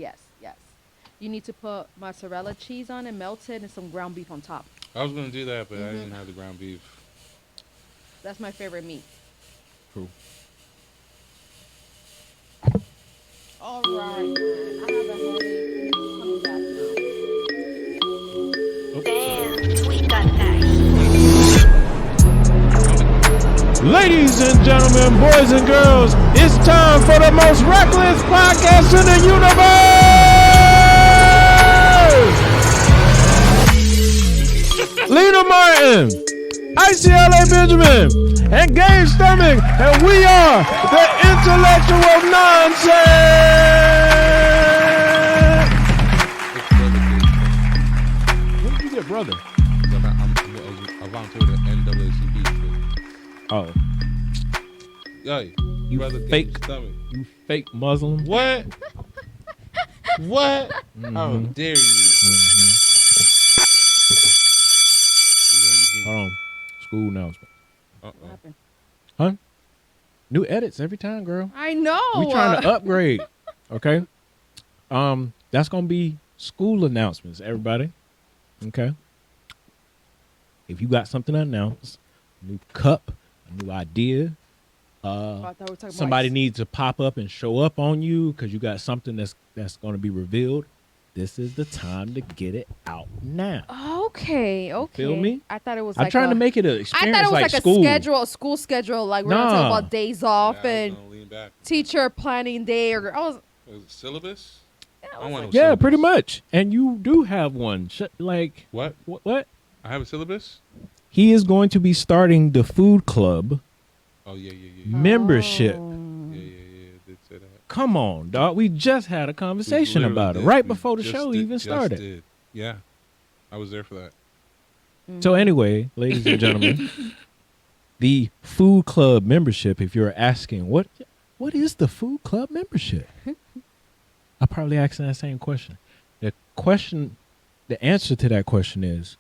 Yes. You need to put mozzarella cheese on it, melted, and some ground beef on top. I was gonna do that, but I didn't have the ground beef. That's my favorite meat. Cool. All right, man. I have a headache. Coming back Damn, we got that. Ladies and gentlemen, boys and girls, it's time for the most reckless podcast in the universe. Lena Martin, ICLA Benjamin, and Gabe Stomach, and we are the intellectual nonsense. When did you get brother? I volunteered at NAACP. Oh, Yo, you brother fake, stomach. you fake Muslim. What? What? Mm-hmm. How dare you? Hold on. School announcement. now. What happened? Huh? New edits every time, girl. I know. We trying to upgrade. Okay. That's gonna be school announcements, everybody. Okay. If you got something to announce, a new cup, a new idea, I thought we were talking somebody about needs to pop up and show up on you because you got something that's gonna be revealed. This is the time to get it out now. Okay. Feel me? I thought it was I'm like trying to make it an I experience thought it was like school. a school schedule, like we're not Nah. talking about days off Yeah, I was and gonna lean back. teacher planning day or Was it syllabus? I I was want like, no Yeah, syllabus. pretty much. And you do have one. Like What? what? I have a syllabus? He is going to be starting the food club Oh yeah. membership. Oh. Yeah. Did say that. Come on, dog. We just had a conversation We about it literally right did. before the We show just even did- started. just did. Yeah, I was there for that. So anyway, ladies and gentlemen, the food club membership. If you're asking what is the food club membership, I probably asking that same question. The answer to that question is,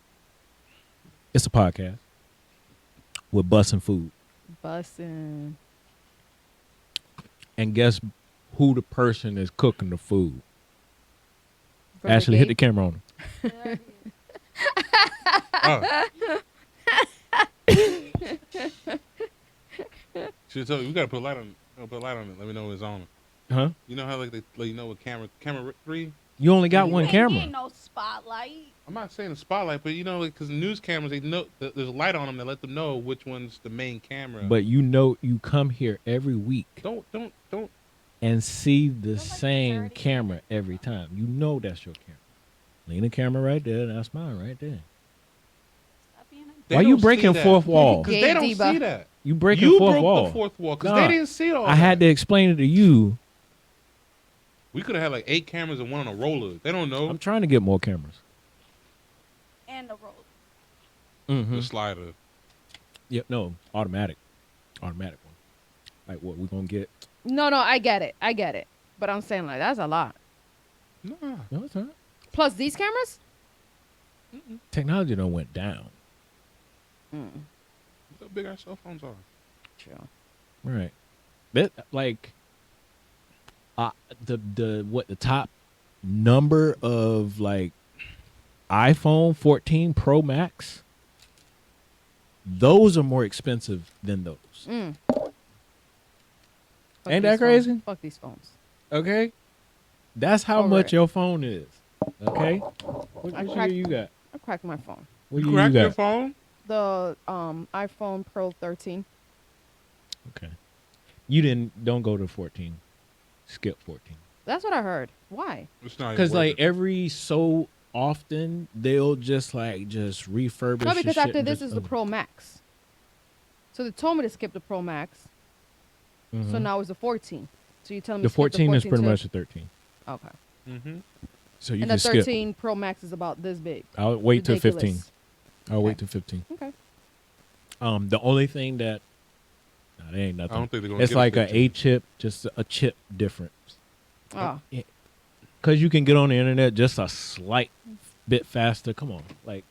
it's a podcast with bussin' food. Bussin'. And guess who the person is cooking the food? Brother Ashley, hit the Gabe? camera on him. Oh. Should tell you we gotta put a light on. Put a light on it. Let me know when it's on. Huh? You know how like they let you know what camera 3. You only got one Ain't camera. no spotlight. I'm not saying the spotlight, but you know, because news cameras, they know there's a light on them that let them know which one's the main camera. But you know you come here every week don't. and see the like same dirty. camera every time. You know that's your camera. Lean the camera right there. That's mine right there. Stop being a They Why don't you see breaking that. fourth wall? Because Gabe they don't Diva. see that. You breaking You fourth broke wall. the fourth wall because Nah, they didn't see all I had to that. explain it to you. We could have had like 8 cameras and one on a roller. They don't know. I'm trying to get more cameras. and the roll. Mm-hmm. The slider. Yep. No, automatic one. Like what we gonna get? No, I get it. But I'm saying like that's a lot. Nah. No, it's not. Plus these cameras? Technology don't went down. Mm. Look how big our cell phones are. True. Right. But like, the top number of like iPhone 14 Pro Max. Those are more expensive than those. Mm. Fuck Ain't these that crazy? phones. Fuck these phones. Okay. That's how Over much it. your phone is. Okay. What I year cracked- you got? I cracked my phone. What You year cracked you your got? phone? The iPhone Pro 13. Okay. You don't go to 14. Skip 14. That's what I heard. Why? It's not even Because worth like it. every so often they'll just refurbish. No, the because shit after and this just is the Pro Max. So they told me to skip the Pro Max. So Mhm. now it's the 14. So you're telling me The to skip 14 is pretty too? much the 13. Okay. Mm-hmm. So you And can the skip. 13 Pro Max is about this big. I'll wait till 15. Ridiculous. I'll wait Okay. till 15. Okay. The only thing that they ain't I nothing. don't think they're gonna It's get like us a A chip, just a chip difference. Oh. Because you can get on the internet just a slight bit faster. Come on, like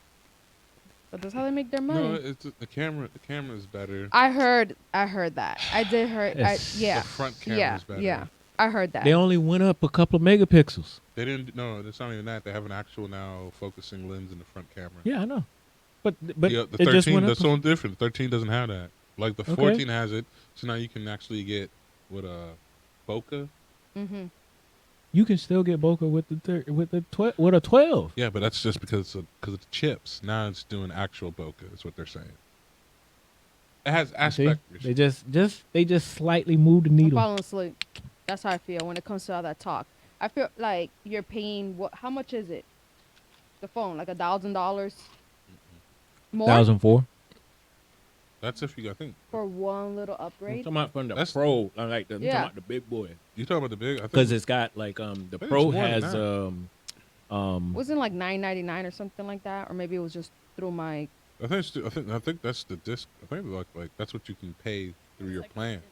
But that's how they make their money. No, it's the camera. The camera is better. I heard that. I did hear. It's- Yeah. The front camera Yeah. is better. Yeah. I heard that. They only went up a couple of megapixels. They didn't. No, it's not even that. They have an actual now focusing lens in the front camera. Yeah, I know. But Yeah, the it just 13 went up. that's so different. The 13 doesn't have that. Like the Okay. 14 has it. So now you can actually get with a bokeh. Mm-hmm. You can still get bokeh with with a 12. Yeah, but that's just because of the chips. Now it's doing actual bokeh. Is what they're saying. It has See? aspect ratio. They just slightly moved the I'm needle. falling asleep. That's how I feel when it comes to all that talk. I feel like you're paying what? How much is it? The phone, like $1,000 more 1004. That's if you. I think for one little I'm upgrade. talking about from the That's- Pro, like the, I'm Yeah. talking about the big boy, you talking about the big. I think because it's got like the think Pro it's more than has that. Wasn't it like $9.99 or something like that, or maybe it was just through my. I think that's the disc. I think like that's what you can pay through your plan.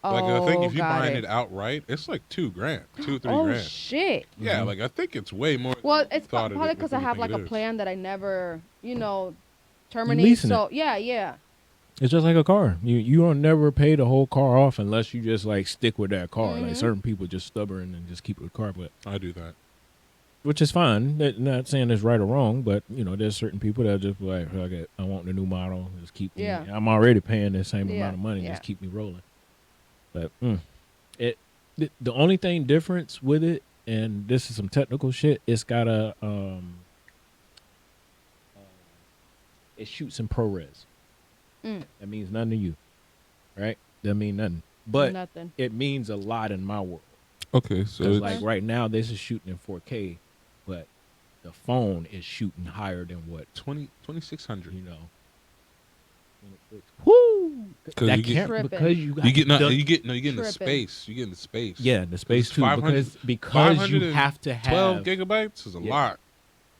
Oh, Like I think if you're got buying it. it outright, it's like $2,000, 2-3 Oh grand. shit! Yeah, Mhm. like I think it's way more. Well, than it's you thought probably it because than I you have think like it a is. plan that I never, terminate. leasing So yeah. It's just like a car. You don't never pay the whole car off unless you just like stick with that car. Like Mhm. certain people just stubborn and just keep with the car, but I do that. which is fine. Not saying it's right or wrong, but there's certain people that just be like, okay, I want the new model. Just keep me. Yeah. I'm already paying the same Yeah, amount of money. yeah. Just keep me rolling. But the only thing difference with it, and this is some technical shit, it's got a it shoots in ProRes. Mm. That means nothing to you, right? That mean nothing, but Nothing. it means a lot in my world. Okay, so Because it's, like right now, this is shooting in 4K, but the phone is shooting higher than what 2600. you know. Woo! 'Cause That you get- camera Tripping. because you got You get no, the- you get the Tripping. space. You get in the space. yeah the space It's too 500 because you have to have 12 gigabytes is a Yeah. lot.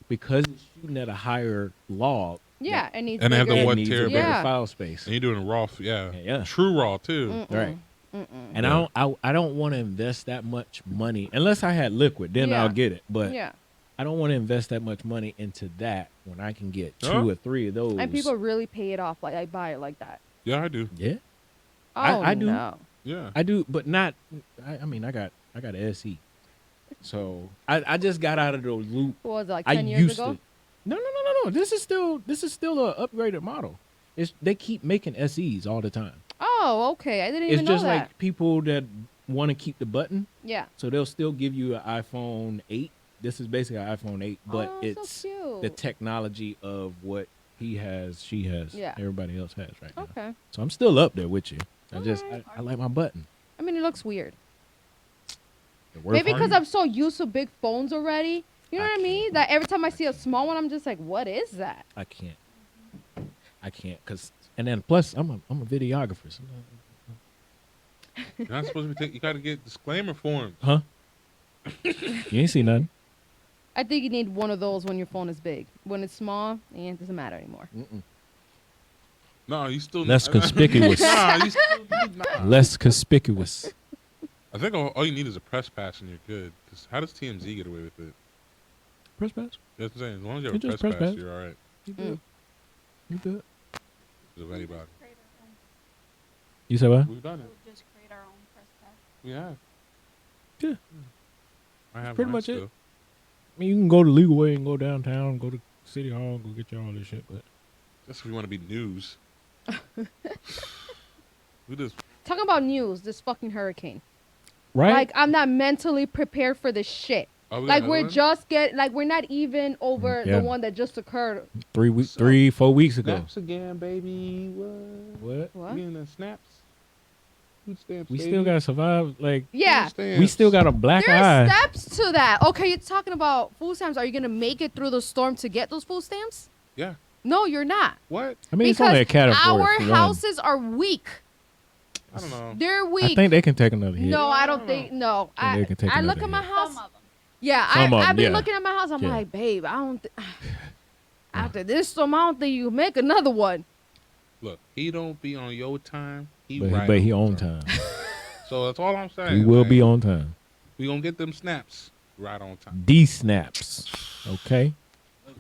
because it's shooting at a higher log. Yeah, it needs. And they have the bigger- it one needs a terabyte. bigger Yeah. file space. And you're doing raw, Yeah. true raw too. Mm-mm. Right. Mm-mm. And Yeah. I don't want to invest that much money unless I had liquid. Then Yeah. I'll get it. But Yeah, I don't want to invest that much money into that when I can get Huh? 2 or 3 of those. and people really pay it off. Like I buy it like that. Yeah, I do. yeah, Oh I do. No. Yeah. I do, but not. I mean, I got an SE, so I just got out of the loop. What was it, like I 10 years used ago? to. No. This is still an upgraded model. They keep making SEs all the time. Oh, okay. I didn't It's even know just that. like people that want to keep the button, Yeah. so they'll still give you an iPhone 8. This is basically an iPhone 8, but Oh, it's so cute. the technology of what he has, she has, Yeah. everybody else has right now. Okay. So I'm still up there with you. I Alright. I like my button. I mean, it looks weird. It works Maybe for because you. I'm so used to big phones already. You know I what I mean? can't. That every time I see a small one, I'm just like, what is that? I can't, cause and then plus I'm a videographer. So, You're not supposed to be. You got to get disclaimer forms. huh? You ain't see nothing. I think you need one of those when your phone is big. When it's small, it doesn't matter anymore. No, you still Less conspicuous. Nah, you still need. Nah. Less conspicuous. I think all you need is a press pass and you're good. 'Cause how does TMZ get away with it? Press pass. That's what I'm saying. As long as you have You a just press press pass, pass. you're all right. You Mm. good? You good? Of anybody. You said what? We've done it. We'll just create our own press pass. We have. Yeah. I have Pretty mine much it. still. I mean, you can go to Legal Way and go downtown, go to City Hall, go get you all this shit. But That's if you want to be news. We just Talking about news, this fucking hurricane. right? Like, I'm not mentally prepared for this shit. we got Like, another we're one? just we're not even over Yeah. the one that just occurred. 4 weeks ago. Snaps again, baby. What? What? What? Getting the snaps. Food stamps. We baby. still gotta survive. Like Yeah. Food stamps. we still got a black There eye. are steps to that. Okay, you're talking about food stamps. Are you going to make it through the storm to get those food stamps? Yeah. No, you're not. What? I mean, it's Because only a category. our for one. houses are weak. I don't know. They're weak. I think they can take another hit. No, I don't think. No, I think they can take I look another at my hit. house. Some of them. Yeah, Some of I've them, been yeah. looking at my house. I'm Yeah. like, babe, I don't. After this storm, I don't think you can make another one. Look, he don't be on your time. He But, right but he on time. So that's all I'm saying. He will man. be on time. We gonna get them snaps right on time. D snaps. Okay.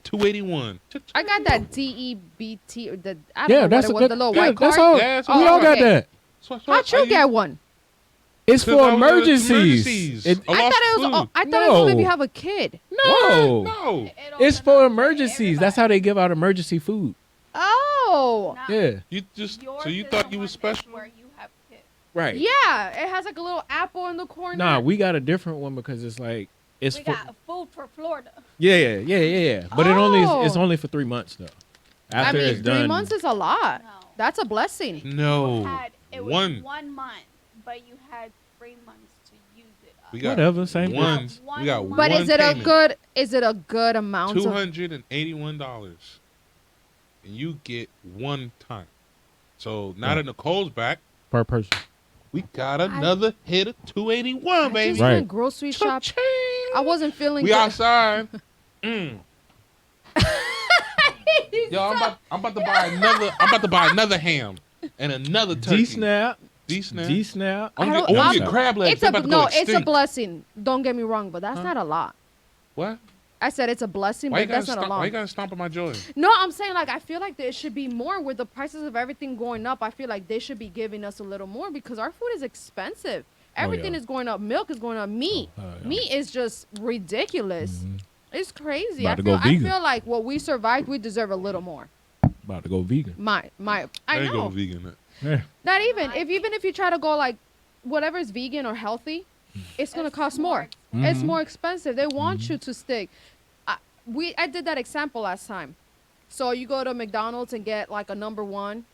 281. I got that DEBT. Or the I don't Yeah, know that's what it was. that- The little yeah, white card. that's all. Yeah, that's we what all I got okay. that. So How'd you get one? It's for emergencies. A I lost thought it was. food. I thought it was only if you No. have a kid. No. No. It's for emergencies. That's how they give out emergency food. Oh. Yeah. You just Yours so you is thought the you one was that's special? where you have kids. Right. Yeah, it has like a little apple in the corner. Nah, we got a different one because it's like it's We for got food for Florida. yeah. But it's Oh. only for 3 months though. I After mean, it's 3 done, months is a lot. No. That's a blessing. No. It was One. 1 month, but you had 3 months to use it up. We got whatever. Same. one. One We got month. But one is it a payment. good? Is it a good amount of? $281, and you get one time. So now that Nicole's back, per person. we got another hit of 281, I baby. just Right. went grocery shop. Cha-ching. I wasn't feeling We good. outside. Yo, I'm about to buy another. I'm about to buy another ham and another turkey. G snap. D-snap. G snap. I I want don't- to I'm- get crab legs. It's They're a about to no. go It's a extinct. blessing. Don't get me wrong, but that's Huh? not a lot. What? I said it's a blessing, Why you but gotta that's not a stomp? Why you lot. gotta stomp on my joy? No, I'm saying like I feel like there should be more with the prices of everything going up. I feel like they should be giving us a little more because our food is expensive. Everything yeah. is going up. Milk is going up. Meat, yeah. meat is just ridiculous. Mhm. It's crazy. About I to go feel, I vegan. feel like what we survived, we deserve a little more. About to go vegan. I There you go, know. vegan. Yeah. Not even if you try to go like whatever is vegan or healthy, it's gonna cost more. It's Mhm. more expensive. They want Mhm. you to stick. I did that example last time. So you go to McDonald's and get like a number one,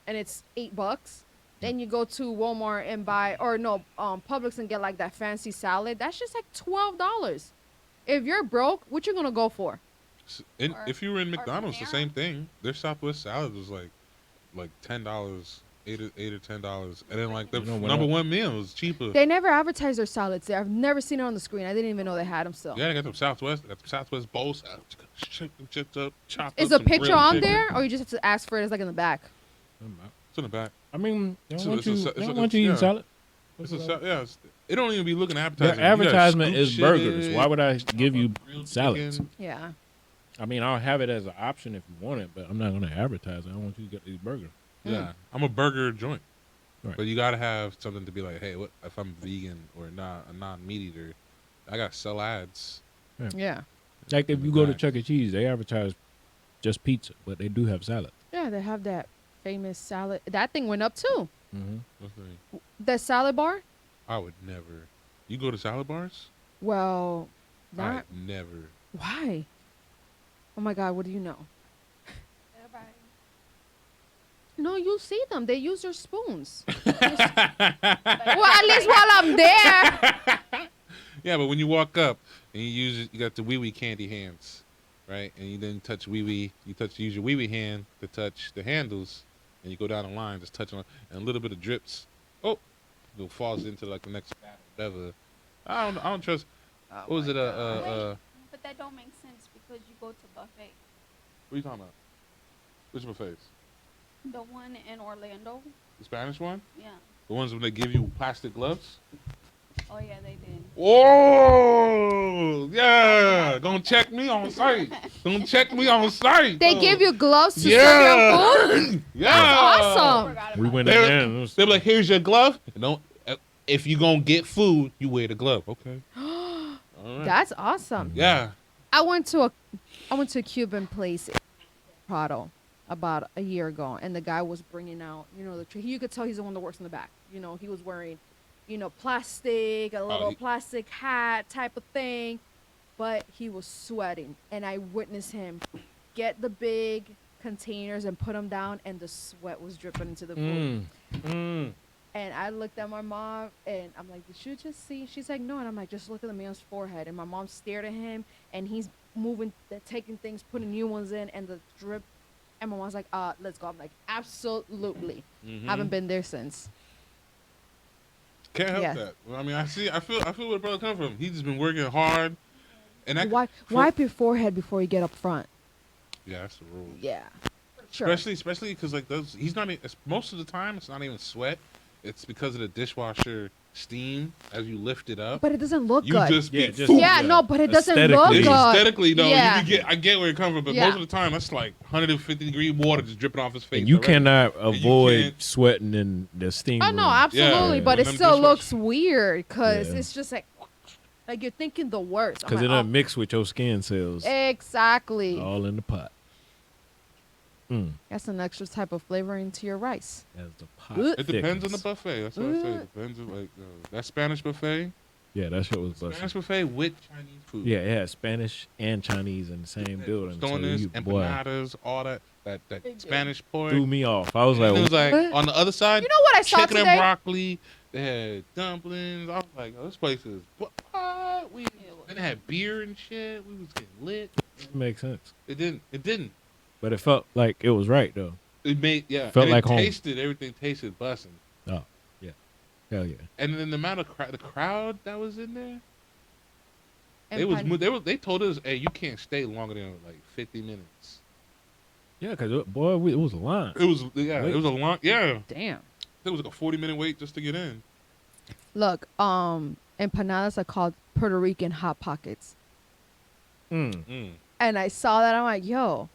and it's $8. Then you go to Walmart and buy Publix and get like that fancy salad. That's just like $12. If you're broke, what you gonna go for? Or- If you were in or McDonald's, the Panera. same thing. Their Southwest salad was like $10, eight or $10, and then like the You know what number else? one meal was cheaper. They never advertise their salads there. I've never seen it on the screen. I didn't even know they had them still. Yeah, they got them Southwest bowl salad. Chipped up, chopped Is up a some picture grilled on chicken. there, or you just have to ask for it? It's like in the back. It's in the back. I mean, they It's don't a- want it's a you. sa- They it's don't a- want you eating yeah. salad. It don't even be looking appetizing. Their You gotta advertisement scoop is shit burgers. in, Why would I give you grilled salads? chicken. Yeah. I mean, I'll have it as an option if you want it, but I'm not going to advertise it. I want you to get these burgers. Yeah, I'm a burger joint, Right. but you gotta have something to be like, hey, what if I'm vegan or not a non-meat eater? I got salads. Yeah. Like if you go to Right. Chuck E. Cheese, they advertise just pizza, but they do have salad. Yeah, they have that famous salad. That thing went up too. Mm-hmm. What's the name? The salad bar? I would never. You go to salad bars? Well, not. I never. Why? Oh my God, what do you know? Everybody. No, you'll see them. They use their spoons. Well, at least while I'm there. Yeah, but when you walk up and you got the wee wee candy hands, right? And you then touch use your wee wee hand to touch the handles, and you go down the line, just touch on, and a little bit of drips. Oh, it falls into like the next whatever. I don't trust. What was it? But that don't make sense because you go to buffet. What are you talking about? Which buffets? The one in Orlando. The Spanish one? Yeah. The ones when they give you plastic gloves? Oh yeah, they did. Oh, yeah. Gonna check me on site. Gonna check me on site. They give you gloves to serve your Yeah. food? Yeah. That's awesome. Forgot We about went They in were- there. And it was, They're like, here's your glove. And don't. If you gonna get food, you wear the glove. Okay. All right. That's awesome. Yeah. I went to a Cuban place in Prado about a year ago, and the guy was bringing out, the tree. You could tell he's the one that works in the back. He was wearing, plastic, a little he- plastic hat type of thing, but he was sweating, and I witnessed him get the big containers and put them down, and the sweat was dripping into the food. And I looked at my mom, and I'm like, did you just see? She's like, no. And I'm like, just look at the man's forehead. And my mom stared at him, and he's moving, taking things, putting new ones in, and the drip. And my mom's like, let's go. I'm like, absolutely. Mhm. Haven't been there since. Can't help Yeah. that. I mean, I feel where the brother come from. He's just been working hard. And that, Wipe your forehead before you get up front. Yeah, that's the rule. Yeah. Sure. Especially because like those, he's not. Most of the time, it's not even sweat. It's because of the dishwasher steam as you lift it up. But it doesn't look You good. just Yeah, be just- Yeah, no, but it doesn't look Aesthetically. good. aesthetically though. Yeah. I get where you're coming from, but Yeah. most of the time that's like 150-degree water just dripping off his face. And you already. cannot And you avoid can't- sweating in the steam Oh room. no, absolutely, Yeah. but it Them still dishwashers. looks weird because Yeah. it's just like you're thinking the worst. I'm Because it like, doesn't mix with your skin cells. exactly. All in the pot. That's an extra type of flavoring to your rice. As the pot It depends on the thickens. buffet. That's what I say. It depends on that Spanish buffet. Yeah, that shit was busted. Spanish buffet with Chinese food. Yeah, it had Spanish and Chinese in the same building. So Donuts, you, boy, empanadas, all that do. Spanish pork. threw me off. I was And it like, was like What? on the other side, You know what I saw chicken today? and broccoli. They had dumplings. I was like, oh, this place is what? We then they had beer and shit. We was getting lit. it makes sense. It didn't. But it felt like it was right, though. It made Felt and like it home. tasted everything tasted bussin'. Oh, yeah. Hell yeah. And then the amount of the crowd that was in there. And They told us, hey, you can't stay longer than like 50 minutes. Yeah, because, boy, it was a line. It was Wait. it was a long damn. It was like a 40-minute wait just to get in. Look, empanadas are called Puerto Rican hot pockets. Mm. And I saw that, I'm like, yo,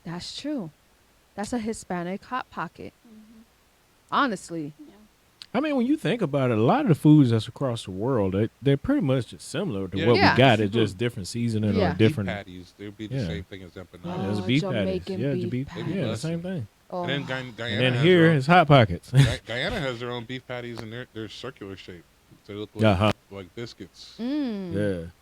that's true. That's a Hispanic hot pocket. Honestly. Yeah. I mean, when you think about it, a lot of the foods that's across the world, they're pretty much just similar to Yeah. what Yeah. we got. It's just different seasoning Yeah. or different. Beef patties, they would be the Yeah. same thing as empanadas. Yeah, it's Oh, beef patties. Jamaican Yeah, beef beef, patties. yeah, the same thing. Oh. And then Guyana And then has here their own- is Hot Pockets. Guyana has their own beef patties, and they're circular shaped. So they look Uh-huh. like biscuits. Yeah.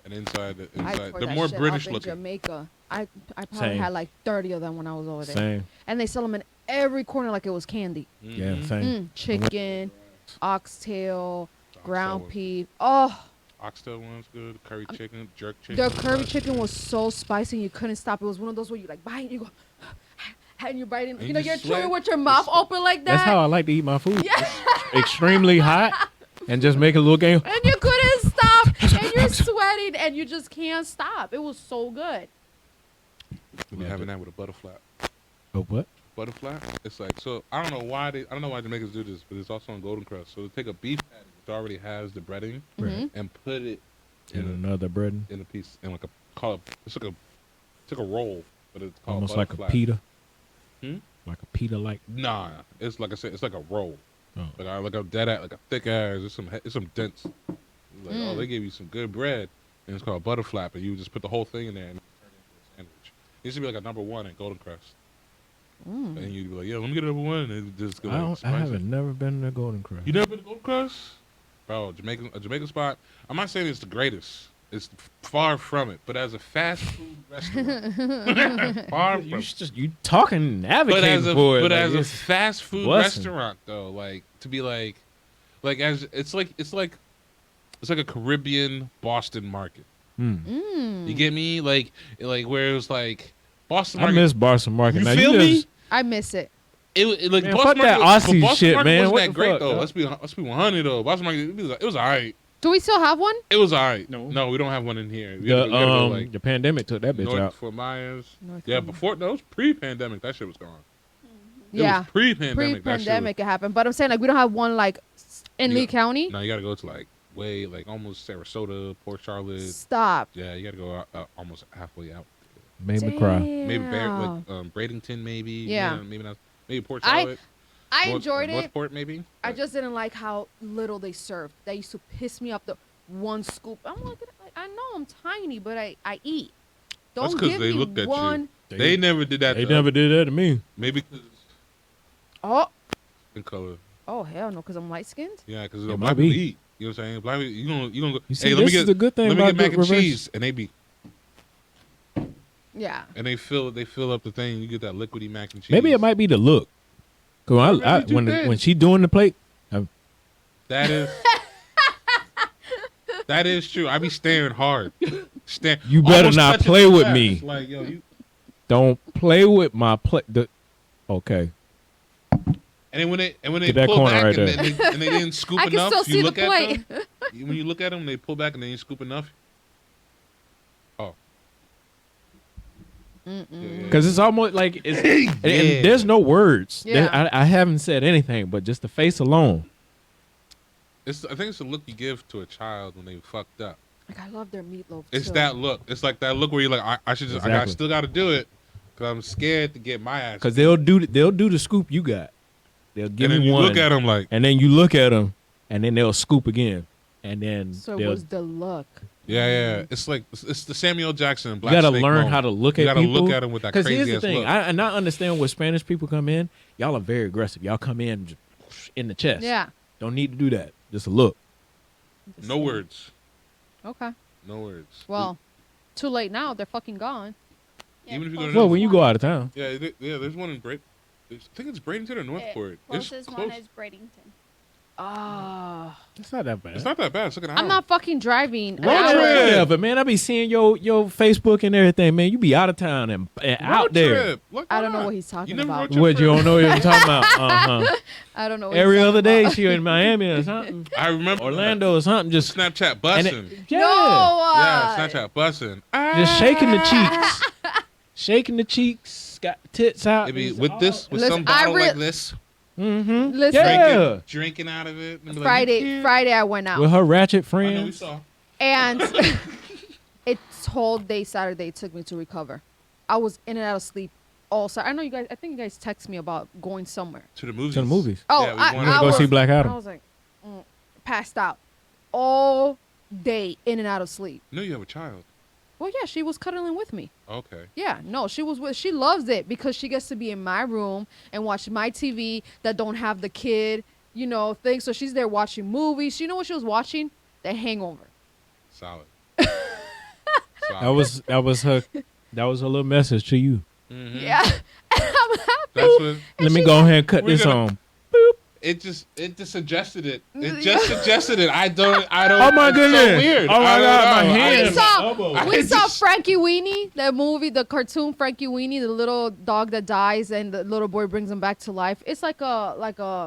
And inside, I inside tore they're that more shit British up in looking. Jamaica. I probably Same. had like 30 of them when I was over there. Same. And they sell them in every corner like it was candy. Yeah, Mhm. same. Chicken, oxtail, ground Oxtail- beef. Oh, Oxtail one's good. Curry chicken, jerk chicken. their curry fried chicken was so spicy and you couldn't stop. It was one of those where you like bite and you go, and you're biting. And You you know, you're just chewing sweat. with your mouth open like that. That's how I like to eat my food. Extremely hot and just make a little game. And you couldn't stop, and you're sweating, and you just can't stop. It was so good. We're having that with a butterfly. Oh, what? Butterfly. It's like so. I don't know why Jamaicans do this, but it's also on Golden Crust. So they take a beef patty which already has the breading Right. and put it And in another bread. in a piece in like it's like a roll, but it's called Almost like butterfly. a pita. Hmm? Like a pita like. Nah, it's like I said, it's like a roll. Oh. But I like a dead at like a thick ass. It's some dense. Like oh, they gave you some good bread, and it's called butterfly. And you just put the whole thing in there and turn it into a sandwich. It used to be like a #1 at Golden Crust. And you'd be like, "Yo, let me get a #1," and it just go I like, haven't never been to Golden Crust. You never been to Golden Crust? Bro, a Jamaican spot. I'm not saying it's the greatest. It's far from it. But as a fast food restaurant, far from. You talking But advocating as a for it. but like, as a it's- fast food bussin'. restaurant though, like to be like as it's like a Caribbean Boston market. You get me? Like where it was like Boston I market. miss Boston Market. You now, feel you me? just- I miss it. Like Man, Boston fuck that Market, but Aussie Boston shit, Market man. wasn't What that the great fuck, though. dog? Let's be 100 though. Boston Market, it was alright. Do we still have one? It was alright. No. we don't have one in here. We gotta go, like The pandemic took that bitch North out. Fort Myers. North Yeah, Fort before no, it was pre-pandemic. That shit was gone. It Yeah. was pre-pandemic. that shit Pre-pandemic it happened. But I'm saying like we don't have one like in Yeah. Lee County. Was, no, you gotta go to like almost Sarasota, Port Charlotte. Stop. Yeah, you gotta go almost halfway out. Made me cry. Maybe Damn. Bradenton, maybe. Yeah. Maybe not. Maybe Port I Charlotte. I enjoyed it. Northport, maybe. I just didn't like how little they served. That used to piss me off. The one scoop. I'm like, I know I'm tiny, but I eat. That's Don't 'cause give they me looked at you. one. They never did that. They to never us. did that to me. Maybe because Oh, in color. oh hell no, because I'm light skinned. Yeah, because It black might people be. eat. You know what I'm saying? Black people, you gonna go. You see, hey, let me this get is the good thing let me about get mac and reverse- cheese, and Yeah. they fill up the thing. You get that liquidy mac and cheese. Maybe it might be the look. Cause Or maybe you did. when she doing the plate, That is. That is true. I be staring hard. You better almost not touching play the with glass. me. Like yo, you. don't play with my plate. Okay, And then when they Get that pull corner back right and, there. they didn't scoop I can enough, still you see the look at plate. them. When you look at them, they pull back and they didn't scoop enough. Oh. Yeah, yeah. because it's almost like it's. And there's no words. Yeah. I haven't said anything, but just the face alone. I think it's the look you give to a child when they fucked up. Like I love their meatloaf. It's too. that look. It's like that look where you're like, I should just, Exactly. still got to do it because I'm scared to get my ass. Because beat. they'll do the scoop you got. They'll give and then me you one. look at them like, and then you look at them, and then they'll scoop again, and then So it they'll. was the look. yeah. It's like it's the Samuel Jackson. You Black gotta Snake learn moment. how to look You at gotta people. look at them with that Because crazy here's the ass thing, look. I not understand when Spanish people come in. Y'all are very aggressive. Y'all come in just in the chest. Yeah. Don't need to do that. Just a look. No words. Okay. No words. Well, too late now. They're fucking gone. Yeah, Even if you go to closest Well, when you one- go out of town. Yeah, there's one in I think it's Bradenton or Northport. It's Closest close. one is Bradenton. Ah. It's not that bad. It's not that bad. It's like an hour. I'm not fucking driving. an Road hour. trip. Whatever, man. I be seeing your Facebook and everything, man. You be out of town and out Road there. trip. Look, I why don't know not? what he's talking You never about. road trip What, for- you don't know what I'm talking about? Uh-huh. I don't know. What Every he's other talking day about. she in Miami or something. I remember Orlando or something. Just Snapchat and busting. it, yeah. No. Yeah, Snapchat busting. Just shaking the cheeks. Shaking the cheeks. Got the tits out. Maybe with this, with Listen, some bottle I like this, Mm-hmm. Listen. Yeah. drinking out of it. and be like, Friday. you can't- Friday, I went out. With her ratchet I know we friends. saw. And it's whole day Saturday it took me to recover. I was in and out of sleep all Saturday. I know you guys. I think you guys text me about going somewhere. To the movies. To the movies. Oh, Yeah, we I, wanted I to go was, see Black I Adam. was like, passed out all day, in and out of sleep. No, you have a child. Well, yeah, she was cuddling with me. Okay. Yeah, no, she was with. She loves it because she gets to be in my room and watch my TV that don't have the kid, thing. So she's there watching movies. You know what she was watching? The Hangover. Solid. That was her little message to you. Mm-hmm. Yeah, and I'm happy. That's what. Let me go ahead and cut We're this gonna- on. It just suggested it. It just suggested it. I don't. Oh my it's goodness. So weird. Oh my I don't God, my know. hand. We saw, elbow. we I saw just- Frankie Weenie, the movie, the cartoon Frankie Weenie, the little dog that dies and the little boy brings him back to life. It's like a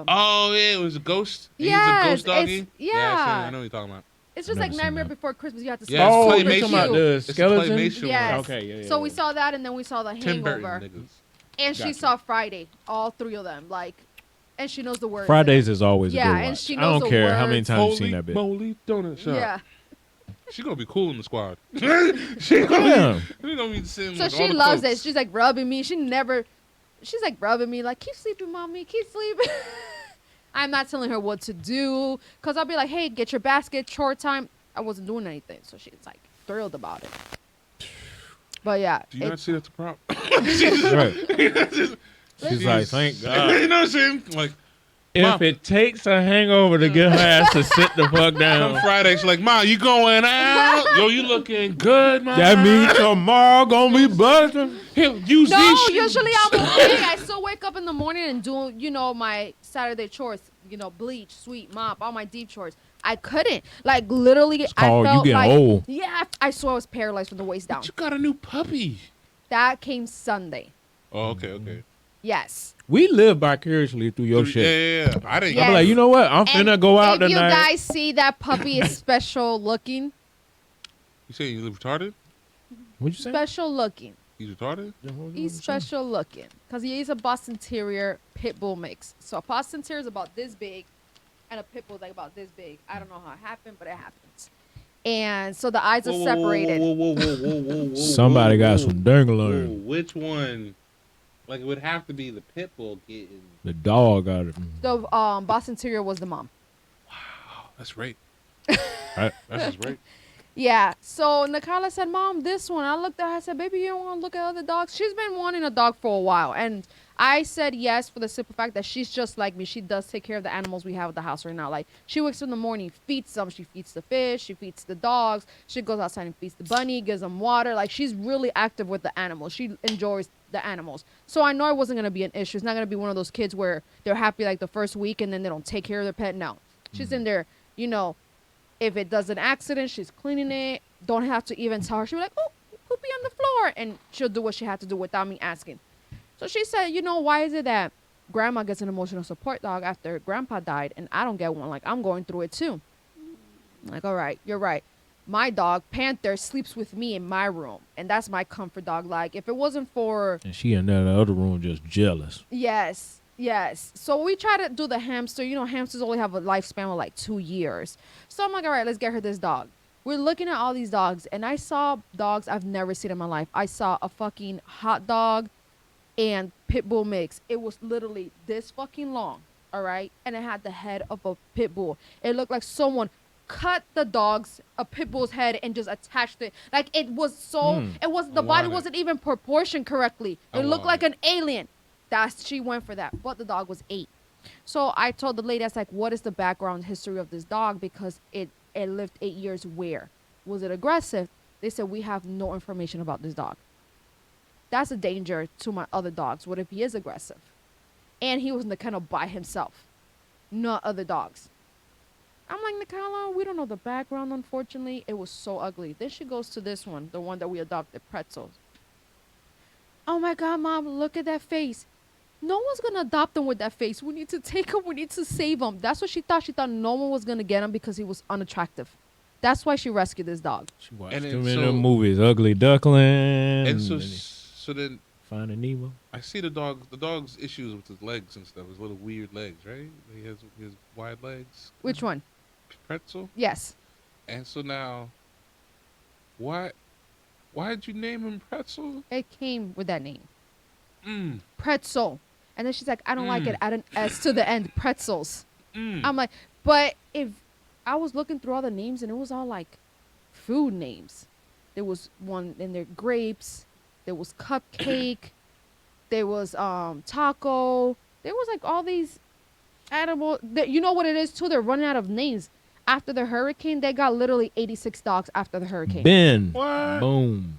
Oh yeah, it was a ghost. He was a Yes, ghost doggy. it's- I see, I yeah. know what you're talking about. it's just Never like seen Nightmare that. Before Christmas. You have to Yeah, Oh, it's you're claymation. talking about the It's a skeleton? claymation Yes. one. Okay, yeah. So we saw that, and then we saw the Tim Burton Hangover, niggas. and she Gotcha. saw Friday, all three of them, and she knows the words. Fridays is always a Yeah, good and watch. she I knows don't the care how many words. times you've seen that bit. Moly donut shop. Yeah. She gonna be cool in the squad. she gonna Yeah. be, we gonna be sitting So with she all the loves folks. it. She's like rubbing me. She's like rubbing me, like, keep sleeping, mommy, keep sleeping. I'm not telling her what to do, because I'll be like, hey, get your basket, chore time. I wasn't doing anything. So she's like thrilled about it. But yeah. Do you not see that's a problem? Right. She's like, thank God. You know what I'm saying? Like, If Mom. it takes a hangover to get her ass to sit the fuck come down, Friday, she's like, Mom, you going out? Yo, you looking good, Mom? that means tomorrow gonna be busting. He'll use No, these shoes. usually I'm okay. I still wake up in the morning and do, my Saturday chores, bleach, sweep, mop, all my deep chores. I couldn't. Like, literally, It's I called you felt getting like, old. yeah, I swear I was paralyzed from the waist down. But you got a new puppy. That came Sunday. Oh, okay. Yes. We live vicariously through your shit. Yeah. I didn't. Yeah. I'm like, you know what? I'm And finna go out if you tonight. guys see that puppy is special looking, You say you live retarded? What'd you say? special looking. He's retarded? He's special looking because he is a Boston Terrier pit bull mix. So a Boston Terrier is about this big, and a pit bull is like about this big. I don't know how it happened, but it happens. And so the eyes are separated. Whoa. Somebody got some dangling. Which one? Like, it would have to be the pit bull getting. The dog got it. The Boston Terrier was the mom. Oh, that's right. Right. That's just right. Yeah. So Nakala said, "Mom, this one." I looked at her. I said, "Baby, you don't want to look at other dogs?" She's been wanting a dog for a while, and I said yes for the simple fact that she's just like me. She does take care of the animals we have at the house right now. Like, she wakes up in the morning, feeds them. She feeds the fish. She feeds the dogs. She goes outside and feeds the bunny, gives them water. Like, she's really active with the animals. She enjoys the animals. So I know it wasn't going to be an issue. It's not going to be one of those kids where they're happy like the first week and then they don't take care of their pet. No. She's in there, if it does an accident, she's cleaning it. Don't have to even tell her. She'll be like, oh, poopy on the floor. And she'll do what she had to do without me asking. So she said, why is it that grandma gets an emotional support dog after grandpa died and I don't get one? Like, I'm going through it too. I'm like, all right, you're right. My dog, Panther, sleeps with me in my room. And that's my comfort dog. Like, if it wasn't for, And she in that other room just jealous. yes. Yes. So we try to do the hamster. You know, hamsters only have a lifespan of like 2 years. So I'm like, all right, let's get her this dog. We're looking at all these dogs, and I saw dogs I've never seen in my life. I saw a fucking hot dog and pit bull mix. It was literally this fucking long, all right? And it had the head of a pit bull. It looked like someone cut a pit bull's head and just attached it. Like it was so, it was, the body want it. wasn't even proportioned correctly. I It looked want like an alien. She went for that, but the dog was 8. So I told the lady, I was like, what is the background history of this dog? Because it lived 8 years where? Was it aggressive? They said, we have no information about this dog. That's a danger to my other dogs. What if he is aggressive? And he was in the kennel by himself, not other dogs. I'm like, Nikala, we don't know the background, unfortunately. It was so ugly. Then she goes to this one, the one that we adopted, Pretzels. Oh my God, Mom, look at that face. No one's going to adopt him with that face. We need to take him. We need to save him. That's what she thought. She thought no one was going to get him because he was unattractive. That's why she rescued this dog. She watched And too then many so- movies. Ugly Duckling. And so then Finding Nemo. I see the dog's issues with his legs and stuff. His little weird legs, right? He has wide legs. Which one? Pretzel. Yes. And so now, why did you name him Pretzel? It came with that name. Mm. Pretzel. And then she's like, I don't like it. Add an S to the end. Pretzels. Mm. I'm like, but if I was looking through all the names and it was all like food names. There was one in there, grapes. There was cupcake. There was taco. There was like all these animals. You know what it is too? They're running out of names. After the hurricane, they got literally 86 dogs after the hurricane. Ben. What? Boom.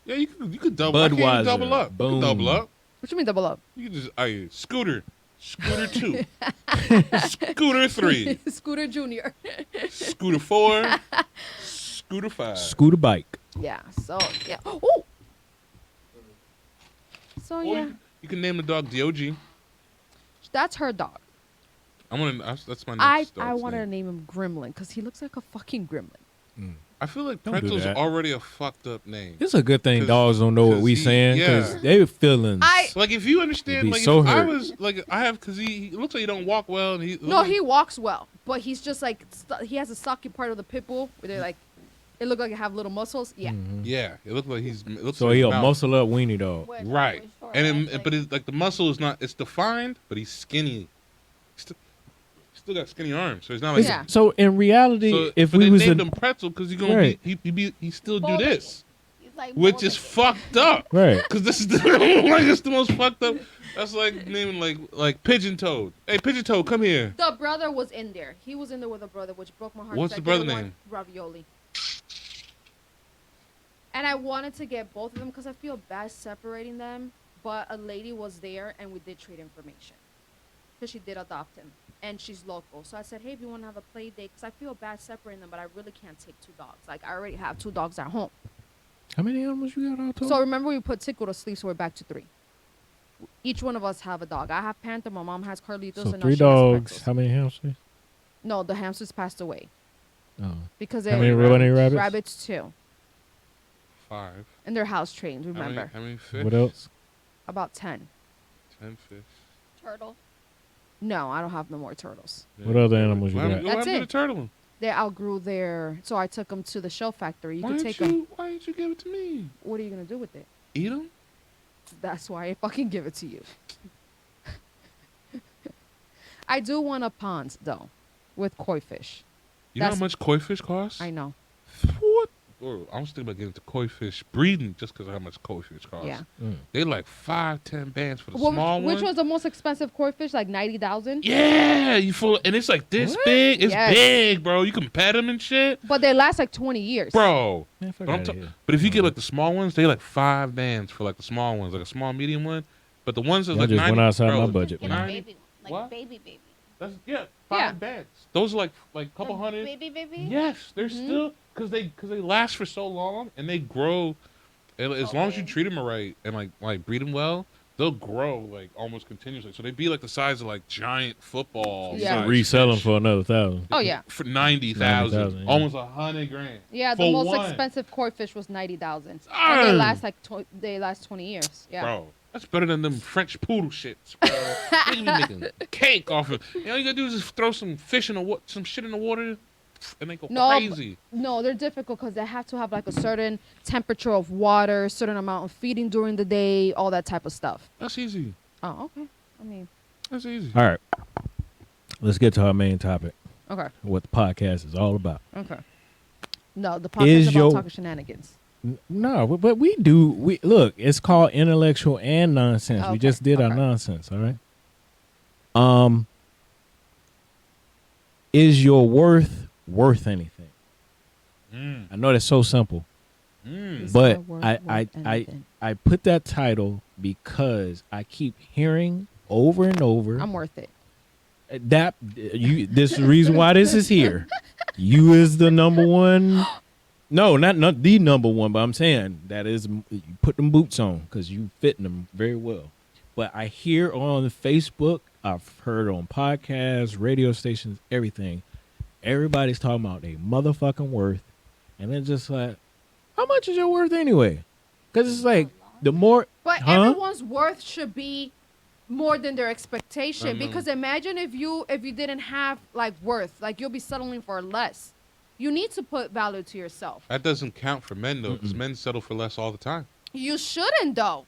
Yeah, you could double. Why can't you Budweiser. double up. You Boom. can double up. What you mean double up? You can just Scooter 2, Scooter 3, Scooter Junior. Scooter 4, Scooter 5. Scooter bike. Yeah. So yeah. Oh. So Or yeah, you can name the dog Dog. that's her dog. That's my I next dog's wanted to name. name him Gremlin because he looks like a fucking gremlin. I feel like Don't do Pretzel's that. already a fucked up name. It's a good thing 'Cause- dogs don't know what 'cause we he- saying because yeah. they feelings. Like if you understand, Be like so if I hurt. was like I have, because he looks like he don't walk well, and he No, he walks well, but he's just like he has a stocky part of the pit bull where they're like, it look like it have little muscles. Yeah. yeah, it looks like it looks So like he his a mouth. muscle up weenie dog. With, Right, with short and legs, but it's like the muscle is not, it's defined, but he's skinny. Still got skinny arms, so he's not like. Yeah. So in reality, So, if but we they was named in, him Pretzel because he's gonna Right. he still do Bowling. this, He's like which is bowling. fucked up. right, Because this is like it's the most fucked up. That's like naming like Pigeon Toad. Hey, Pigeon Toad, come here. The brother was in there. He was in there with a brother, which broke my heart. What's 'cause the I didn't brother want name? Ravioli. And I wanted to get both of them because I feel bad separating them. But a lady was there and we did trade information. Because she did adopt him. And she's local. So I said, hey, if you want to have a play date, because I feel bad separating them, but I really can't take 2 dogs. Like, I already have 2 dogs at home. how many animals you got out there? So remember, we put Tico to sleep, so we're back to 3. Each one of us have a dog. I have Panther, my mom has Carlitos, So and now 3 she has dogs. Pretzels. How many hamsters? No, the hamsters passed away. Oh, Because how they're many rabbits? rabbits too. 5. And they're house trained, remember. How many fish? What else? About 10. 10 fish. Turtle. No, I don't have no more turtles. What other animals you What got? happened That's to the it. turtle one? They outgrew their, so I took them to the shell factory. You Why can didn't take them. Why didn't you give it to me? What are you gonna do with it? Eat them? That's why I fucking give it to you. I do want a pond though, with koi fish. You know how That's- much koi fish costs? I know. What? Or I was thinking about getting into koi fish breeding just because of how much koi fish costs. Yeah. They like 5-10 bands for the Well, small which one. was the most expensive koi fish? Like 90,000. Yeah, you full, and it's like this What? big. It's Yes. big, bro. You can pet them and shit, But they last like 20 years. bro. Man, fuck But, I'm outta ta- here. but if you get like the small ones, they like 5 bands for like the small ones, like a small medium one. But the ones that's Y'all like just 90, went outside bro, my budget, Get man. a 90 baby one. Like What? baby. That's 5 Yeah. bands. Those are like couple The hundred. Baby. Yes, they're Mhm. still because they last for so long and they grow. And as long as you Okay. treat them right and like breed them well, they'll grow like almost continuously. So they be like the size of like giant football. Yeah. size Resell them fish. for another 1,000. Oh yeah. For 90,000, 90,000, yeah. almost $100,000. Yeah, the For most one. expensive koi fish was 90,000. And Darn. they last like they last 20 years. Yeah. Bro, That's better than them French poodle shits, bro. They be making cake off of. You know, you gotta do is just throw some fish in the some shit in the water, and they go crazy. No, they're difficult because they have to have like a certain temperature of water, certain amount of feeding during the day, all that type of stuff. That's easy. Oh, okay. I mean, That's easy. All right. Let's get to our main topic. okay, What the podcast is all about. okay. No, the podcast is about talking shenanigans. No, but we do. We look. It's called intellectual and nonsense. We Okay, just did our okay. nonsense. All right. Is your worth anything? I know that's so simple, Is but my worth I worth anything? put that title because I keep hearing over and over I'm worth it. that you. This is the reason why this is here. You is the number one. No, not the number one, but I'm saying that is you put them boots on because you fitting them very well. But I hear on Facebook, I've heard on podcasts, radio stations, everything. Everybody's talking about their motherfucking worth, and it's just like, how much is your worth anyway? Because it's like the more, But everyone's worth should be more than their I expectation. know. Because imagine if you didn't have like worth, like you'll be settling for less. You need to put value to yourself. That doesn't count for men though, because men settle for less all the time. You shouldn't though.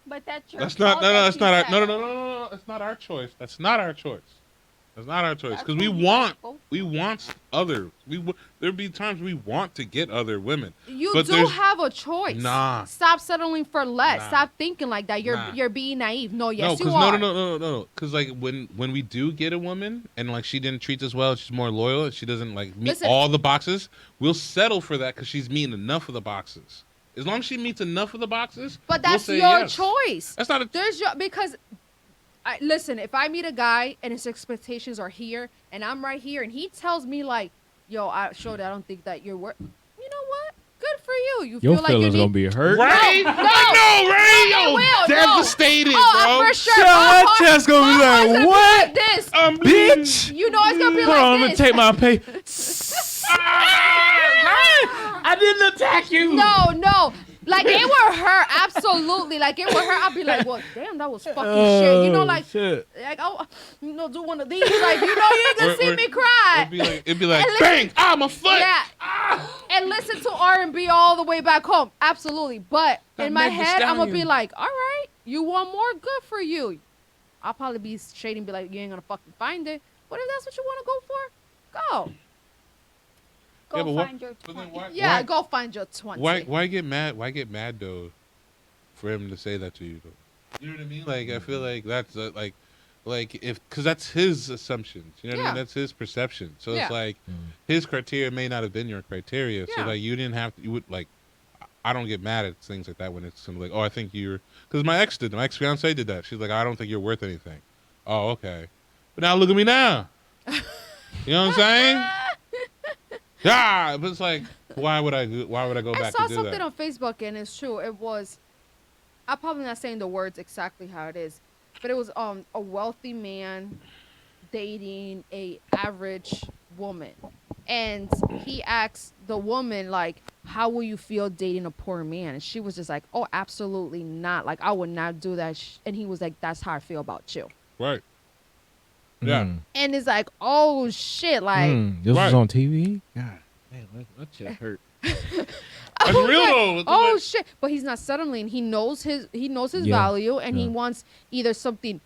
But that's your That's not. fault No, that that's you not our. said. No. That's not our choice. That's not our choice. That's not our choice. That's Because we what you want. go We want other. There'd be times we want to get other women. You But do there's- have a choice. Nah. Stop settling for less. Nah. Stop thinking like that. Nah. You're being naive. No, yes, no, you because are. no. Because like when we do get a woman and like she didn't treat us well, she's more loyal, and she doesn't like meet Listen. all the boxes, we'll settle for that because she's meeting enough of the boxes. As long as she meets enough of the boxes, But we'll that's say your yes. choice. That's not a. There's your because listen, if I meet a guy and his expectations are here and I'm right here and he tells me like, yo, I don't think that you're worth. You know what? Good for you. You your feel like you feelings need. gonna be hurt. Right? No, I know, right? no, it Yo, will, devastated, Oh, bro. for sure. Shut My up, heart- chest gonna be my heart's like, gonna what? Like this. I'm bleeding. Bitch. You know it's gonna be Hold like on, I'm this. gonna take my pay. I didn't attack you. No. Like it would hurt, absolutely. Like it would hurt. I'd be like, well, damn, that was fucking shit. You know, like, shit. oh, do one of these. Like, you ain't gonna see me cry. It'd be like And bang! Ah, my foot! Yeah. And listen to R&B all the way back home. Absolutely. But That in my Meg Thee head, I'm going to be Stallion. like, all right, you want more? Good for you. I'll probably be shading and be like, you ain't going to fucking find it. But if that's what you want to go for, go. Go Yeah, but what- find your but then 20. why- Yeah, go find your 20. Why get mad? Why get mad though, for him to say that to you? Though? You know what I mean? Like I feel like that's like if because that's his assumptions. You know what I mean? Yeah. That's his perception. So Yeah. it's like his criteria may not have been your criteria. So Yeah. like you didn't have to. You would like. I don't get mad at things like that when it's something like, oh, I think you're because my ex did. My ex fiance did that. She's like, I don't think you're worth anything. Oh, okay. But now look at me now. You know what I'm saying? Yeah, but it's like, why would I go I back saw and do something that? on Facebook, and it's true. It was, I'm probably not saying the words exactly how it is, but it was a wealthy man dating a average woman, and he asked the woman like, how will you feel dating a poor man? And she was just like, oh, absolutely not. Like I would not do that. And he was like, that's how I feel about you. Right. Yeah. And it's like, oh shit, like This Right. was on TV. God, man, my chest hurt. I That's was real like, though. oh shit! But he's not settling. He knows his Yeah. value, and he Yeah. wants either something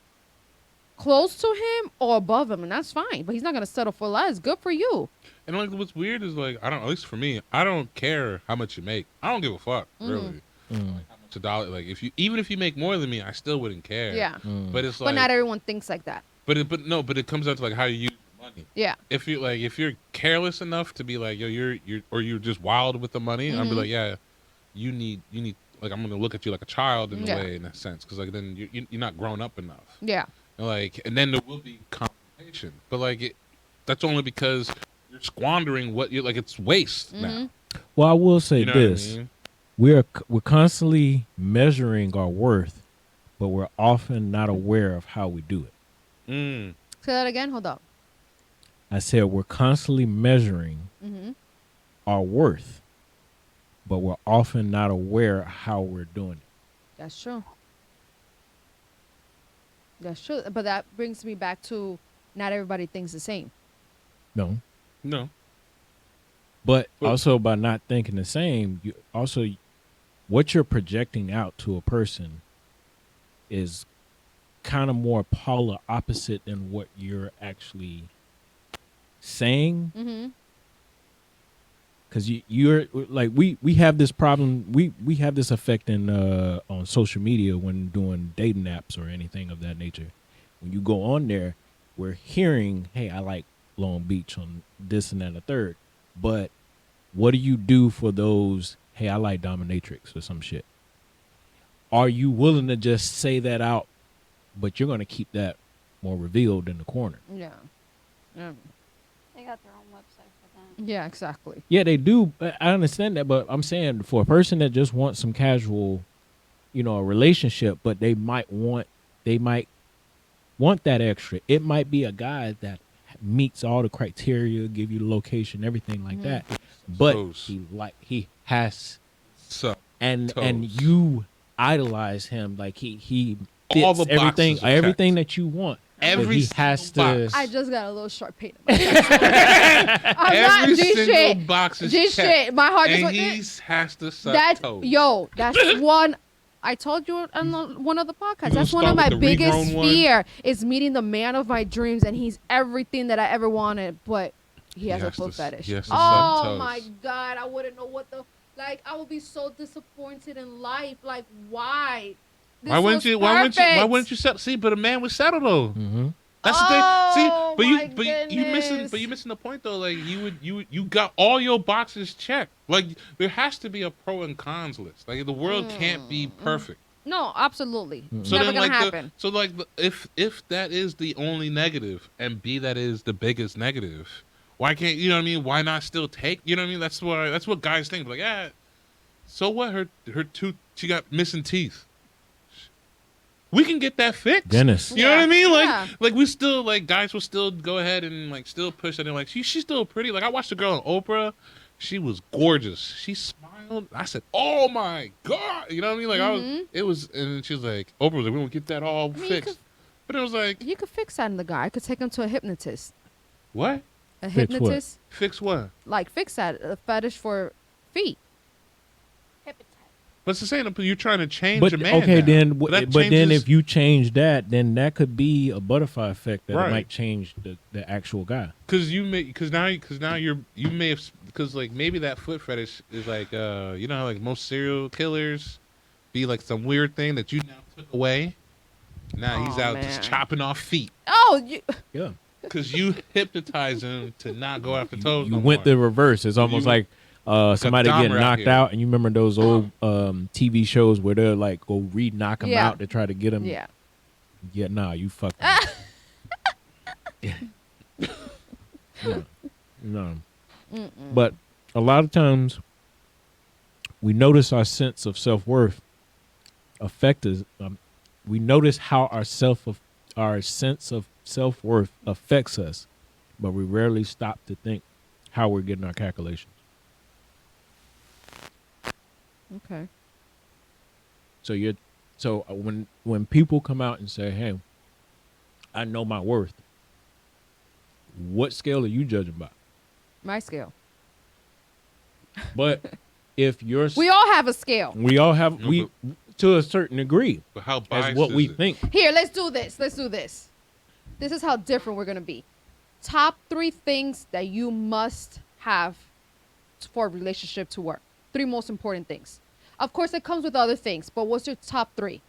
close to him or above him, and that's fine. But he's not gonna settle for less. Good for you. And like, what's weird is like, I don't. At least for me, I don't care how much you make. I don't give a fuck, Mm-hmm. really. Mm. Like, how much a dollar? Like, even if you make more than me, I still wouldn't care. Yeah. But it's But like, not everyone thinks like that. but it comes down to like how you use the money. Yeah. If you're careless enough to be like, yo, you're just wild with the money, I'd be Mhm. like, yeah, you need like I'm gonna look at you like a child in Yeah. a way, in a sense, because like then you're not grown up enough. Yeah. And then there will be confrontation, but like that's only because you're squandering what you like. It's waste Mhm. now. Well, I will say You know this: what I mean? we're constantly measuring our worth, but we're often not aware of how we do it. Mm. Say that again. Hold up. I said we're constantly measuring Mm-hmm. our worth, but we're often not aware how we're doing it. That's true. That's true. But that brings me back to not everybody thinks the same. No. No. But Well- also by not thinking the same, you also what you're projecting out to a person is kind of more polar opposite than what you're actually saying. Mm-hmm. Because you're like we have this problem. We have this effect in on social media when doing dating apps or anything of that nature. When you go on there, we're hearing, "Hey, I like Long Beach on this and that and the third." But what do you do for those? Hey, I like dominatrix or some shit. Are you willing to just say that out? But you're going to keep that more revealed in the corner. Yeah. They got their own website for that. Yeah, exactly. Yeah, they do. I understand that, but I'm saying for a person that just wants some casual, a relationship, but they might want that extra. It might be a guy that meets all the criteria, give you the location, everything like that. But Toes. he has So and Toes. you idolize him like he All fits the everything boxes are everything checked. that you want. Every But he has single to. box. I just got a little sharp pain. I'm not Every G single shit. box is G checked. shit. My heart just And went. he has to suck That toes. that's one. I told you on one of the podcasts. gonna That's one of start my with the biggest regrown one? fear is meeting the man of my dreams, and he's everything that I ever wanted, but he has a has to foot s- fetish. he has to suck Oh toes. my god, I wouldn't know what the I would be so disappointed in life. Like why? This Why wouldn't was you? Why perfect. wouldn't you settle? See, but a man would settle though. Mm-hmm. That's Oh, the thing. See, my but you missing the point though. Like you got all your boxes checked. Like there has to be a pro and cons list. Like the world can't be perfect. No, absolutely. So Never then, gonna like happen. if that is the only negative and B that is the biggest negative, why can't you know what I mean? Why not still take? You know what I mean? That's what guys think. Like so what? Her tooth, she got missing teeth. We can get that fixed. Dennis. You know what I mean? Yeah. Like we still guys will still go ahead and still push that in. Like she's still pretty. Like I watched a girl on Oprah. She was gorgeous. She smiled. I said, "Oh my god!" You know what I mean? Like it was, and she was like, "Oprah was like, we don't get that all mean, you fixed." But it was like, You could fix that in the guy. I could take him to a hypnotist. what? A Fix what? hypnotist, Fix what? like fix that. A fetish for feet. Hepatitis. But it's the same. You're trying to change But a man. okay, now. then But that but then changes- if you change that, then that could be a butterfly effect that Right. it might change the actual guy. Because now you may have because like maybe that foot fetish is like you know how like most serial killers be like some weird thing that you now took away. Now he's Aw, out man. just chopping off feet Oh, you, Yeah. because you hypnotized him to not go after toes. You no went more. the reverse. It's almost You- like somebody Dahmer getting out knocked here. out, and you remember those old TV shows where they're like go knock them Yeah. out to try to get them. yeah. Yeah, nah, you fucked. Yeah. No, no. But a lot of times, we notice our sense of self-worth affect us. We notice how our sense of self-worth affects us, but we rarely stop to think how we're getting our calculations. Okay. So when people come out and say, "Hey, I know my worth," what scale are you judging by? My scale. But if you're, We all have a scale. we all have No, we to a certain degree But how as biased what is we it? think. Here, let's do this. Let's do this. This is how different we're gonna be. Top 3 things that you must have for a relationship to work. 3 most important things. Of course, it comes with other things, but what's your top 3?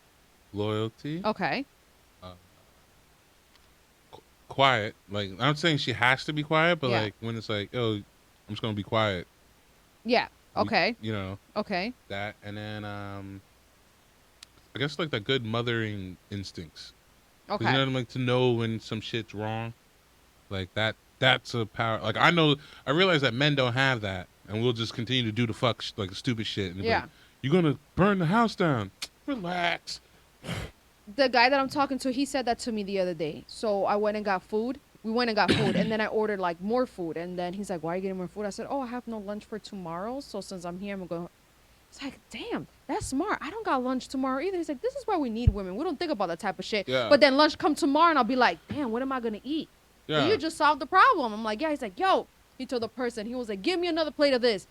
Loyalty, Okay. quiet. Like I'm not saying she has to be quiet, but Yeah. like when it's like, oh, I'm just gonna be quiet. Yeah. Okay. You know Okay. that, and then I guess like the good mothering instincts. 'Cause, Okay. You know, like to know when some shit's wrong, like that. That's a power. Like I know, I realize that men don't have that, and we'll just continue to do the like the stupid shit. And it's Yeah. like, you're gonna burn the house down. Relax. The guy that I'm talking to, he said that to me the other day. So I went and got food. We went and got food, and then I ordered like more food. And then he's like, "Why are you getting more food?" I said, "Oh, I have no lunch for tomorrow. So since I'm here, I'm gonna." It's like, damn, that's smart. I don't got lunch tomorrow either. He's like, this is why we need women. We don't think about that type of shit. Yeah. But then lunch come tomorrow and I'll be like, damn, what am I going to eat? Yeah. You just solved the problem. I'm like, yeah. He's like, yo, he told the person, he was like, give me another plate of this.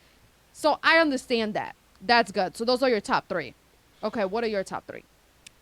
So I understand that. That's good. So those are your top 3. Okay, what are your top 3?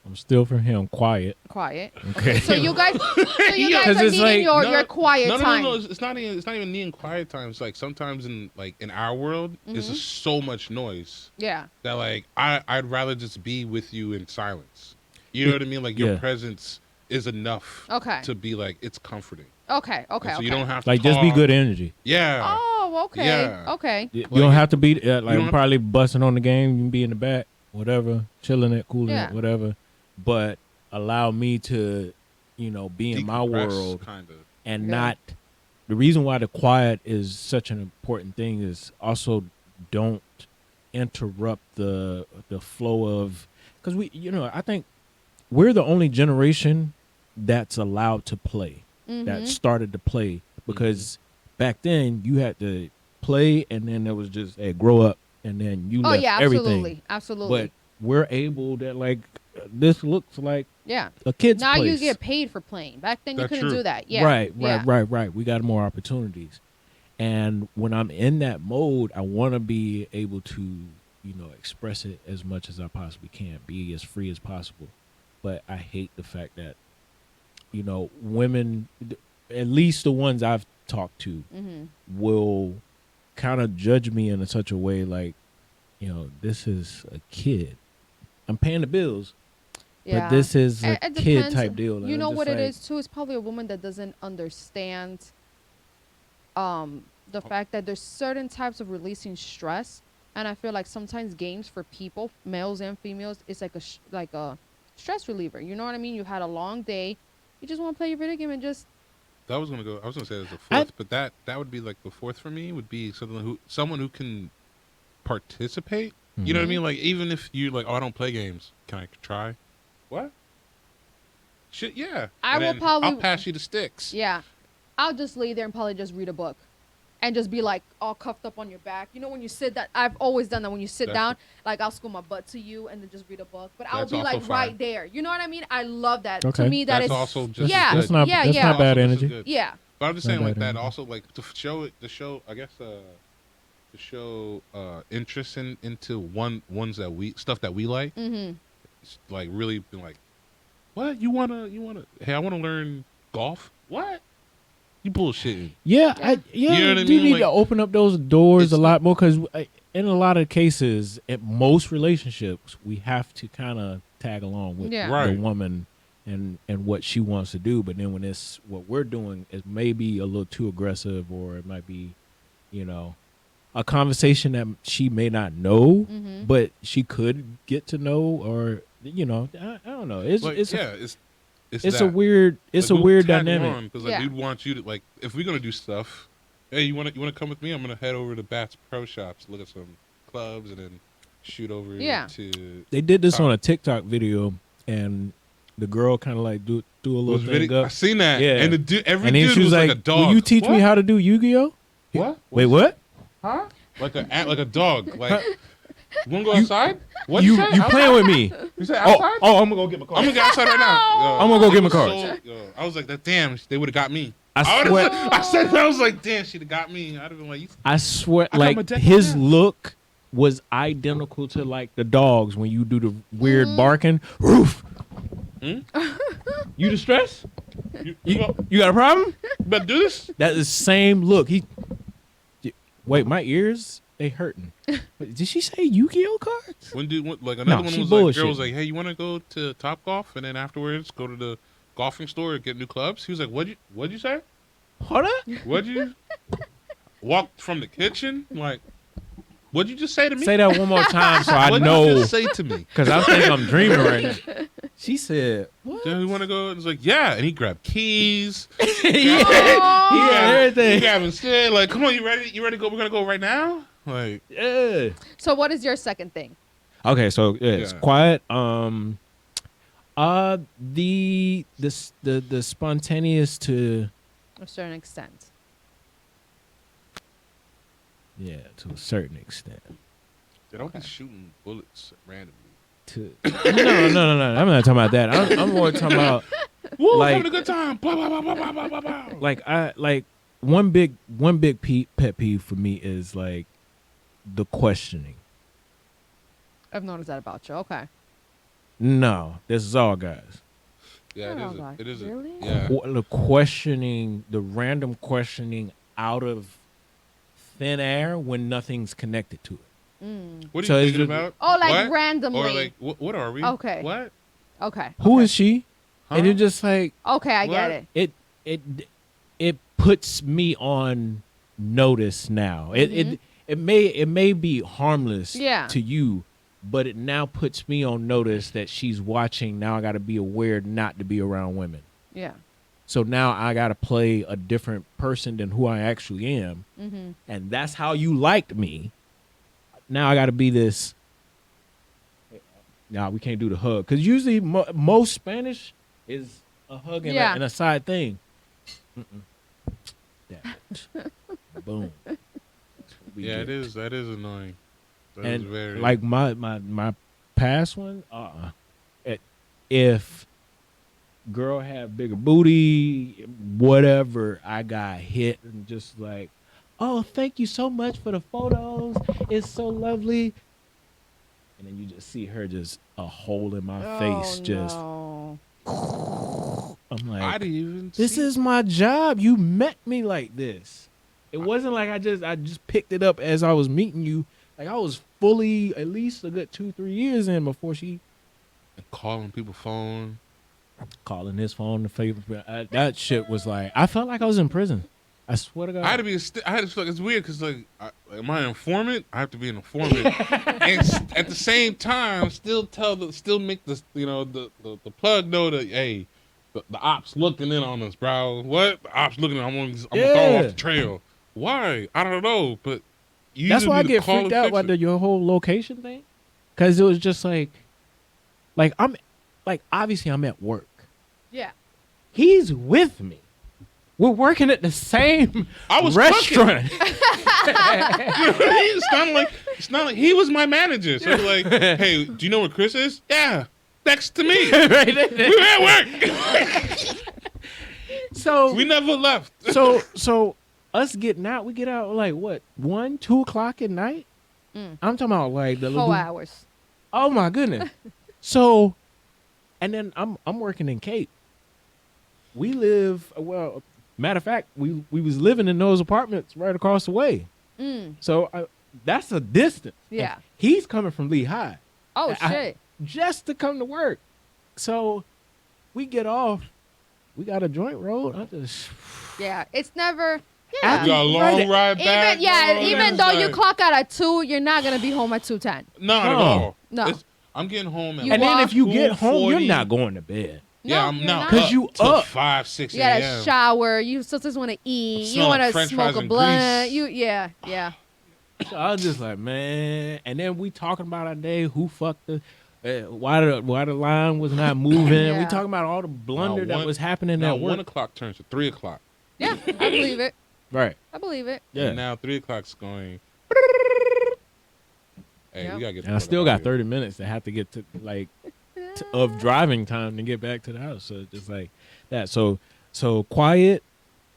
I'm still for him quiet. Quiet. Okay. So you guys, are 'Cause it's needing like- your quiet time. No. It's not even needing quiet times. Like sometimes in our world, there's just so much noise Yeah. that like I'd rather just be with you in silence. You know what I mean? Like your Yeah. presence is enough Okay. to be like it's comforting. Okay. And so Okay. you don't have to Like, just be talk. good energy. Yeah. Oh, okay. Yeah. Okay. You Like, don't have to be like don't have- probably busting on the game. You can be in the back, whatever, chilling it, cooling Yeah. it, whatever. But allow me to, be in my world kind of. and Yeah. not. The reason why the quiet is such an important thing is also don't interrupt the flow of, because I think we're the only generation that's allowed to play, that started to play, because back then you had to play and then there was just, hey, grow up, and then you Oh left yeah, everything. absolutely, absolutely. But we're able to, like, this looks like yeah. a kid's Now place. you get paid for playing. Back then you That's couldn't true. do that. Yeah. Right. Yeah. We got more opportunities. And when I'm in that mode, I want to be able to, express it as much as I possibly can, be as free as possible. But I hate the fact that, women, at least the ones I've talked to, will kind of judge me in such a way like, this is a kid. I'm paying the bills, Yeah. but this is a It kid depends. type deal. And You I'm know just what it like, is too? It's probably a woman that doesn't understand the fact that there's certain types of releasing stress, and I feel like sometimes games for people, males and females, is like a stress reliever. You know what I mean? You had a long day, you just want to play your video game and just I was gonna say as a fourth, but that would be like the fourth for me would be someone who can participate. You know what I mean? Like even if you like, oh, I don't play games, can I try? What? Shit, yeah. I And will then probably- I'll pass you the sticks. yeah. I'll just lay there and probably just read a book. And just be like all cuffed up on your back. You know when you sit that I've always done that when you sit That's- down, like I'll school my butt to you and then just read a book. But I'll That's be also like fine. right there. You know what I mean? I love that. Okay. To me that That's is also just yeah, as That's not, yeah, that's yeah. not bad Also just as energy. good. yeah. But I'm just Not saying like bad that energy. also like to show I guess to show interest into ones that we like. Mm-hmm. It's like really been like, what you wanna hey, I wanna learn golf. What? You bullshitting. Yeah, Yeah. You know what I you mean? need Like, to open up those doors it's a lot more, because in a lot of cases, in most relationships, we have to kind of tag along with Yeah. the Right. woman and what she wants to do. But then when it's what we're doing, it may be a little too aggressive, or it might be, a conversation that she may not know, Mm-hmm. but she could get to know, or I don't know. It's like, it's yeah, it's that. a weird dynamic. Because Yeah. we'd want you to like if we're gonna do stuff. Hey, you wanna come with me? I'm gonna head over to Bats Pro Shops, look at some clubs, and then shoot over Yeah. to. They did this on a TikTok video, and the girl kind of like do a little Was thing video, I up, seen that. Yeah. And the dude, every and then dude she was like, like, a dog. "Will you teach me What? how to do Yu-Gi-Oh?" What? Wait, what? Huh? Like a dog. Like you wanna go outside? What You say? playing with me? You said outside? Oh, I'm gonna go get my car. I'm gonna get outside right now. Yo, I'm gonna go get my it was cards. I was like, that damn, they would have got me. I would've swear, said- I said that. I was like, damn, she'd have got me. I'd have been like, you I swear, I got my like deck his right now. look was identical to like the dogs when you do the weird barking. Roof. Hmm? You distressed? you You got a problem? better do this? That is the same look. Wait, my ears, they hurting. Wait, did she say Yu-Gi-Oh cards? Like another No, one she was like, bullshit. girl was like, hey, you want to go to Top Golf and then afterwards go to the golfing store and get new clubs? He was like, what'd you say? Hold on. What'd you walk from the kitchen? Like, what'd you just say to me? Say that one more time so I What'd you know, just say to me? because I think I'm dreaming right now. She said, "What?" Yeah, you want to go? And it's like, yeah. And he grabbed keys. yeah, He yeah, grabbed everything. grabbing shit. Like, come on, you ready? You ready to go? We're gonna go right now. Like, Yeah. So what is your second thing? Okay, so it's Yeah. quiet. The spontaneous to To a certain extent. to a certain extent. They don't be Okay. shooting bullets randomly. No. I'm not talking about that. I'm more talking about Woo, like having a good time. Blah, blah, blah, blah, blah, blah, blah, blah. like one big pet peeve for me is like the questioning. I've noticed that about you. Okay. No, this is all guys. Yeah, Oh, it is. God. It is. Really? Yeah. The questioning, the random questioning out of thin air when nothing's connected to it. What are So you it's thinking just- about? Oh, like What? randomly. Or like, what are we? Okay. What? Okay. Who okay. is she? Huh? And you're just like Okay, I What? get it. it puts me on notice now. It may be harmless Yeah. to you, but it now puts me on notice that she's watching. Now I got to be aware not to be around women. Yeah. So now I got to play a different person than who I actually am. Mm-hmm. And that's how you liked me. Now I got to be this. Nah, we can't do the hug. Because usually most Spanish is a hug and, Yeah. and a side thing. Damn it. Boom. That's what we Yeah, get. it is. That is annoying. That is And very. like my past one, if girl had bigger booty, whatever, I got hit and just like, oh, thank you so much for the photos. It's so lovely. And then you just see her just a hole in my face. Just No. I'm I like, didn't even. this see is my job. You met me like this. It wasn't like I just picked it up as I was meeting you. Like I was fully at least a good 2-3 years in before she calling people phone. calling his phone. That shit was like I felt like I was in prison. I swear to God. I had to be. I had to feel like it's weird because like, am I an informant? I have to be an informant, and at the same time, still make the the plug know that hey, the ops looking in on us, bro. What? The ops looking? I'm gonna throw Yeah. off the trail. Why? I don't know, but you That's either why I need to get call freaked and out fix by it. your whole location thing, because it was just like I'm like obviously I'm at work. Yeah. He's with me. We're working at the same I was restaurant. it's not like he was my manager. So it's like, hey, do you know where Chris is? Yeah, next to me. Right? We were at work. So We never left. so us getting out, we get out like what 1-2 o'clock at night. I'm talking about like the 4 little. hours. Oh my goodness. So, and then I'm working in Cape. We live well. Matter of fact, we was living in those apartments right across the way. So that's a distance. Yeah. And he's coming from Lehigh. Oh, I- shit. Just to come to work. So we get off. We got a joint road. I just Yeah. It's never. You Yeah. got a long Right. ride back. Even though you clock out at 2, you're not going to be home at 2:10. Not at No. all. No. I'm getting home at You and then if you get home, you're 2:40. not going to bed. Yeah, No, I'm you're not. not. 'Cause you till up. 5-6 You gotta a.m. shower. You still just want to eat. You Smell want like to French smoke fries a and blunt. grease. Yeah. So I was just like, man. And then we talking about our day. Who fucked the? Why the line was not moving? Yeah. We talking about all the blunder that was happening Now at 1 work. o'clock turns to 3 o'clock. Yeah, I believe it. Right. I believe it. Yeah. And now 3 o'clock's going. Hey, Yeah. we gotta get. And I still got 30 minutes to have to get to like of driving time to get back to the house. So it's just like that. So quiet.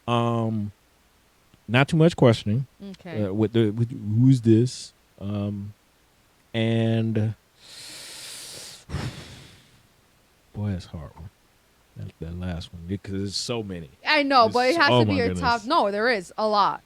Not too much questioning. Okay. With who's this? And boy, that's a hard one. That last one because there's so many. I know, but it It's- has oh to be my your goodness. top. No, there is a lot.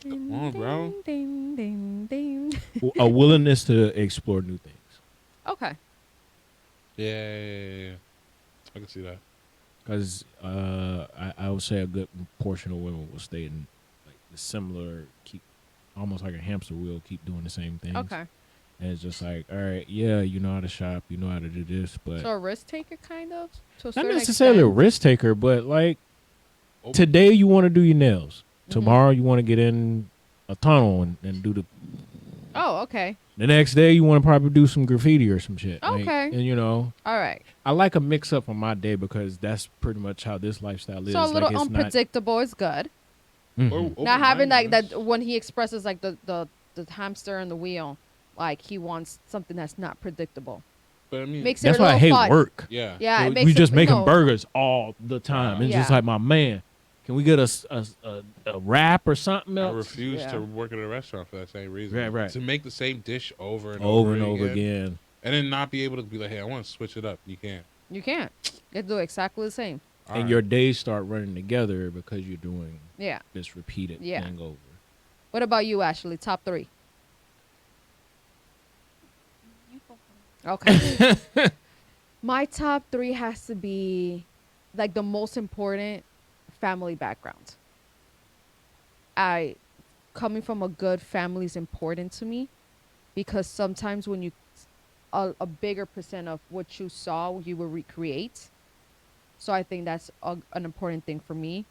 Come on, bro. Ding, ding, ding. A willingness to explore new things. Okay. Yeah. I can see that. Because I would say a good portion of women will stay in like the similar, keep almost like a hamster wheel, keep doing the same things. Okay. And it's just like, all right, yeah, you know how to shop, you know how to do this, but So a risk taker, kind of? To a not certain necessarily a extent? risk taker, but like Oh. today you want to do your nails. Mhm. Tomorrow you want to get in a tunnel and do the Oh, okay. The next day, you want to probably do some graffiti or some shit. Like, Okay. and you know, All right. I like a mix up on my day because that's pretty much how this lifestyle is. So a little like, it's unpredictable is good. Not, Or Not having like open-mindedness. that when he expresses like the hamster and the wheel, like he wants something that's not predictable. But I mean, Makes that's it a why I little hate fun. work. yeah. Yeah, it So makes we it, just making no, burgers all the time. It's just Yeah. like, my man, can we get a wrap or something I else? refuse Yeah. to work at a restaurant for that same reason. Right. To make the same dish over and Over and over again. and then not be able to be like, hey, I want to switch it up. You can't. You can't. You have to do exactly the same. All And right. your days start running together because you're doing Yeah. this repeated Yeah. thing over. What about you, Ashley? Top 3. You go for Okay. My top 3 has to be like the most important family background. Coming from a good family is important to me because sometimes when you a bigger percent of what you saw you will recreate. So I think that's an important thing for me.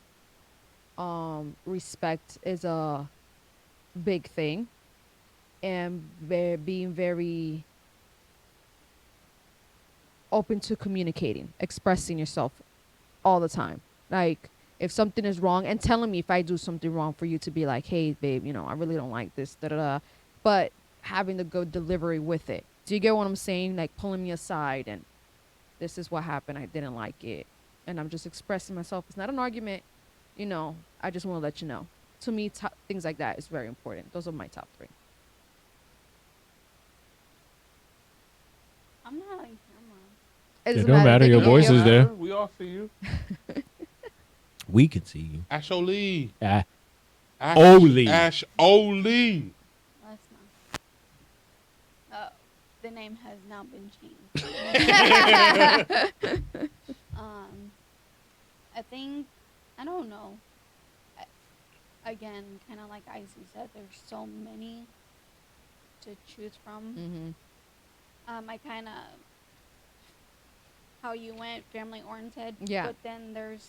Respect is a big thing, and being very open to communicating, expressing yourself all the time. Like if something is wrong and telling me if I do something wrong for you to be like, hey babe, you know, I really don't like this, da da da. But having the good delivery with it. Do you get what I'm saying? Like pulling me aside and this is what happened. I didn't like it. And I'm just expressing myself. It's not an argument. You know, I just want to let you know. To me, things like that is very important. Those are my top 3. I'm not on camera. It It doesn't don't matter, They your can voice hear is you. there. We all see you. We can see you. Ash O'Lee. Ah, Ash O'Lee. Ash O'Lee. Let's not. The name has now been changed. I think, I don't know. Again, kind of like Icy said, there's so many to choose from. Mm-hmm. I kind of, how you went, family oriented. Yeah. But then there's,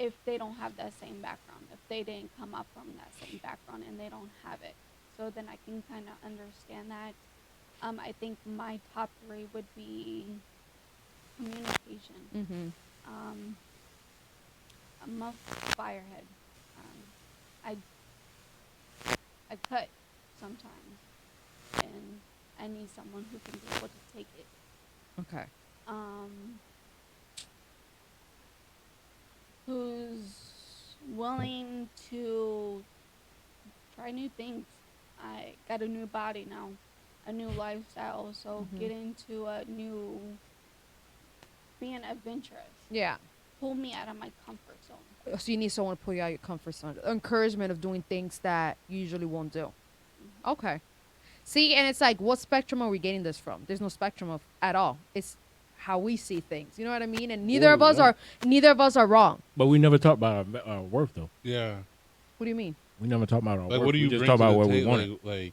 if they don't have that same background, if they didn't come up from that same background and they don't have it, so then I can kind of understand that. I think my top 3 would be communication. Mm-hmm. I'm a firehead. I cut sometimes, and I need someone who can be able to take it. Okay. Who's willing to try new things. I got a new body now, a new lifestyle, so Mhm. get into a new, being adventurous. Yeah. Pull me out of my comfort zone. So you need someone to pull you out of your comfort zone. Encouragement of doing things that you usually won't do. Okay. See, and it's like, what spectrum are we getting this from? There's no spectrum of at all. It's how we see things. You know what I mean? And neither of us are wrong. but we never talk about our worth, though. Yeah. What do you mean? We never talk about our Like, worth. what do you we just bring talk to about the what we table? want. Like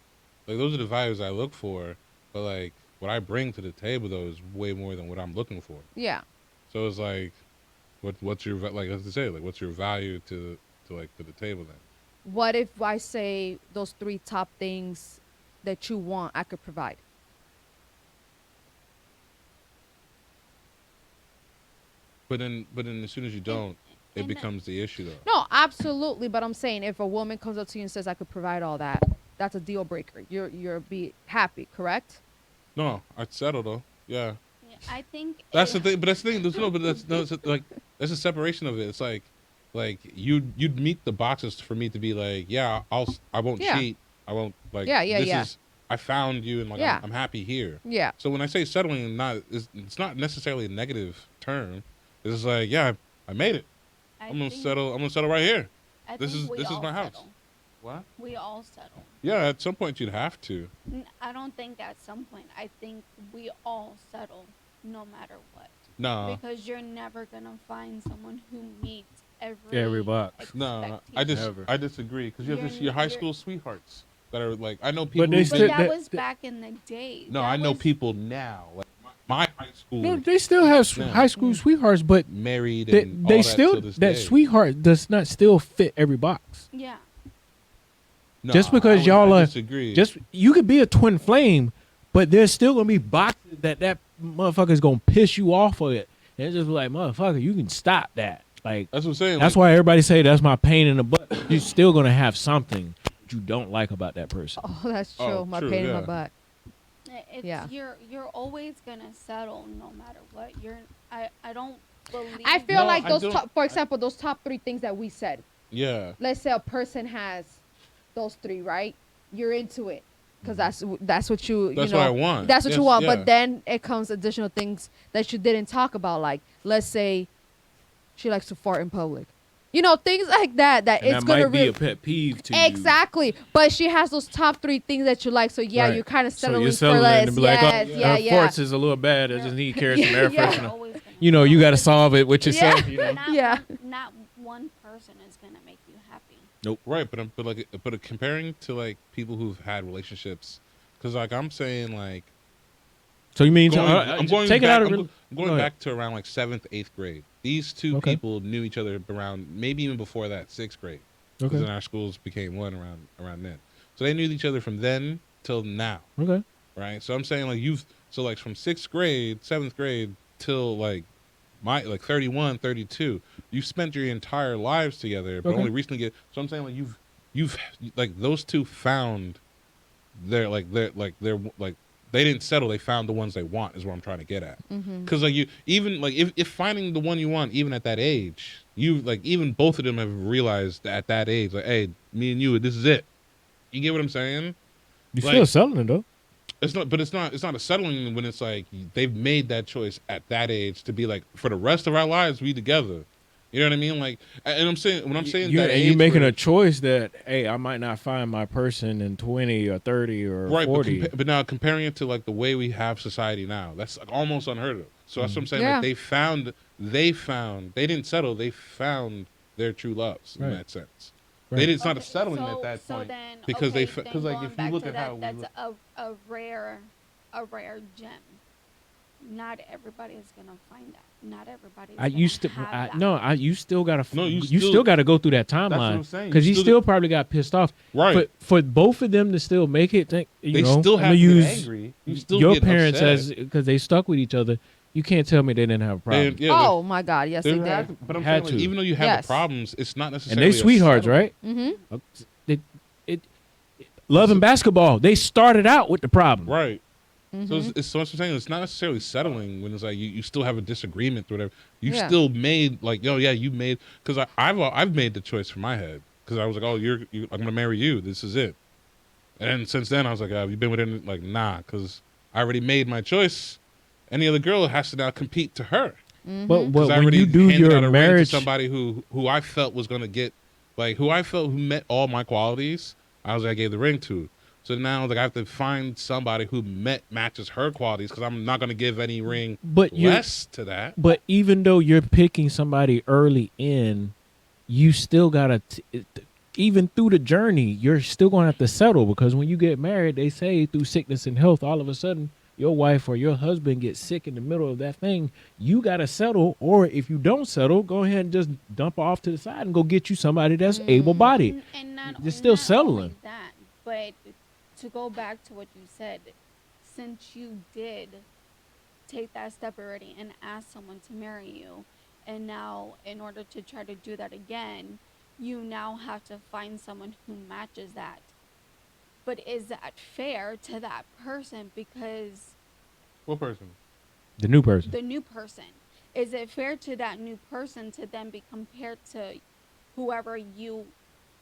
those are the values I look for. But like, what I bring to the table though is way more than what I'm looking for. Yeah. So it's like, what's your like? As to say, like, what's your value to the table then? What if I say those 3 top things that you want, I could provide? But then as soon as you don't, it and becomes the issue though. No, absolutely. But I'm saying if a woman comes up to you and says, I could provide all that, that's a deal breaker. You're be happy, correct? No, I'd settle though. Yeah. Yeah, I think That's the thing. But that's the thing. It's like that's a separation of it. It's like you'd meet the boxes for me to be like, yeah, I won't Yeah. cheat. I won't like. Yeah, yeah, this yeah. Is, I found you and like Yeah. I'm happy here. Yeah. So when I say settling, it's not necessarily a negative term. It's just like, yeah, I made it. I'm gonna settle. I'm gonna settle right here. I This think is we this is all my house. settle. What? We all settle. Yeah, at some point you'd have to. I don't think at some point. I think we all settle, no matter what. No, Because you're never gonna find someone who meets every Every box. no, Never. I disagree because you have your high school sweethearts that are like I know people. But they who- But still- that that- was back in the day. no, That I know was- people now. Like my high school No, they still have Yeah. high school sweethearts, but married they, and all they that still till this that day. sweetheart does not still fit every box. Yeah. No, Just because y'all I are disagree. just you could be a twin flame, but there's still gonna be boxes that motherfucker's gonna piss you off of it. And it's just like, motherfucker, you can stop that. Like that's what I'm saying. that's like, why everybody say that's my pain in the butt. You're still gonna have something that you don't like about that person. Oh, that's true. Oh, my true, pain in my yeah. butt. It's, Yeah. you're always gonna settle no matter what. I don't believe. I feel No, like I those don't- top, for example, those top 3 things that we said. yeah. Let's say a person has those 3, right? You're into it because that's what you That's you know what I want. that's what you Yes, want. yeah. But then it comes additional things that you didn't talk about, like let's say she likes to fart in public. You know, things like that. That And it's that gonna might be a pet peeve to you. exactly. But she has those top 3 things that you like. So yeah, Right. you're kind of So settling, you're for settling less. to be like, Yes, oh, yeah, her yeah. farts is a little bad. I just need carry some Yeah, air yeah. freshener. Always gonna You know, you got to settle. solve it with yourself. Yeah. You know? Not Yeah. not one person is gonna make you happy. Right, but comparing to like people who've had relationships, because like I'm saying like So you mean I'm going take back, it out of I'm, rel- I'm going go ahead. back to around like 7th, 8th grade. These two Okay. people knew each other around maybe even before that 6th grade, because Okay. then our schools became one around then. So they knew each other from then till now, Okay. right? So I'm saying like like from 6th grade, 7th grade till like my like 31, 32, you spent your entire lives together, but Okay. only recently so I'm saying like you've like those two found their they didn't settle, they found the ones they want is what I'm trying to get at. Mm-hmm. Because like you even like if finding the one you want even at that age, you like even both of them have realized at that age like, hey, me and you, this is it. You get what I'm saying? You Like- still selling it though. It's not a settling when it's like they've made that choice at that age to be like for the rest of our lives we together. You know what I mean? Like, and I'm saying when I'm saying you, that and you age making where- a choice that hey, I might not find my person in 20 or 30 or right, 40. but now comparing it to like the way we have society now, that's like almost unheard of. So that's what I'm saying. Yeah. Like they didn't settle. They found their true loves in Right. that sense. Right. It's not a Okay, settling so- at that so point then, because okay, because then like going if you back look to at that, how we that's look, a rare gem. Not everybody is gonna find that. Not everybody. You still gotta No, you you still- still gotta go through that that's what I'm timeline saying. because You he still probably got pissed off. right. But for both of them to still make it, They know, still I'ma have to use get angry. You still your get parents upset. as because they stuck with each other. You can't tell me they didn't have a problem. Yeah, Oh my God, yes they there did. had to- but I'm Had saying like, to. even though you have Yes. the problems, it's not And necessarily they a sweethearts, settlement. right? Mm-hmm. It love and basketball. They started out with the problem. Right. Mm-hmm. So it's so what I'm saying. It's not necessarily settling when it's like you still have a disagreement or whatever. You Yeah. still made like you made because I've made the choice for my head because I was like I'm gonna marry you. This is it. And since then I was like have you been with him? Like nah, because I already made my choice. Any other girl has to now compete to her. Mm-hmm. But 'Cause I when already you do handed out your a ring marriage, to somebody who I felt was gonna get like who met all my qualities, I gave the ring to. So now like I have to find somebody who matches her qualities because I'm not gonna give any ring but you less to that. but even though you're picking somebody early in, you still gotta even through the journey, you're still gonna have to settle because when you get married, they say through sickness and health, all of a sudden your wife or your husband gets sick in the middle of that thing. You gotta settle, or if you don't settle, go ahead and just dump her off to the side and go get you somebody that's able-bodied. And not, You're still not settling. only that, but to go back to what you said, since you did take that step already and ask someone to marry you, and now in order to try to do that again, you now have to find someone who matches that. But is that fair to that person? Because What person? The new person. the new person, is it fair to that new person to then be compared to whoever you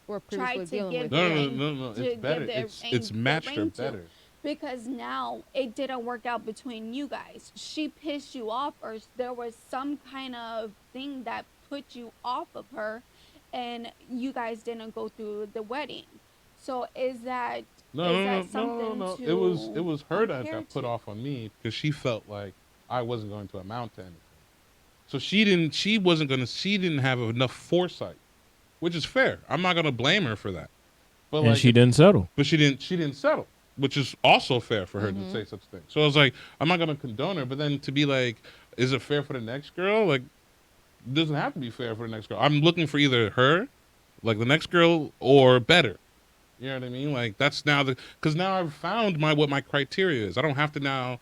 We're Try previously to dealing give with. No, the no, ring no, no. to It's give better. the It's ring- the matched her ring to. better. because now it didn't work out between you guys. She pissed you off, or there was some kind of thing that put you off of her, and you guys didn't go through the wedding. So is that something no. to It was her that compare got put to? off on me because she felt like I wasn't going to amount to anything. So she didn't have enough foresight, which is fair. I'm not gonna blame her for that. But And she didn't settle. But she didn't settle, which is also fair for her to say such a thing. So I was like, I'm not gonna condone her, but then to be like, is it fair for the next girl? Like, it doesn't have to be fair for the next girl. I'm looking for either her, like the next girl, or better. You know what I mean? Like that's now because now I've found what my criteria is. I don't have to now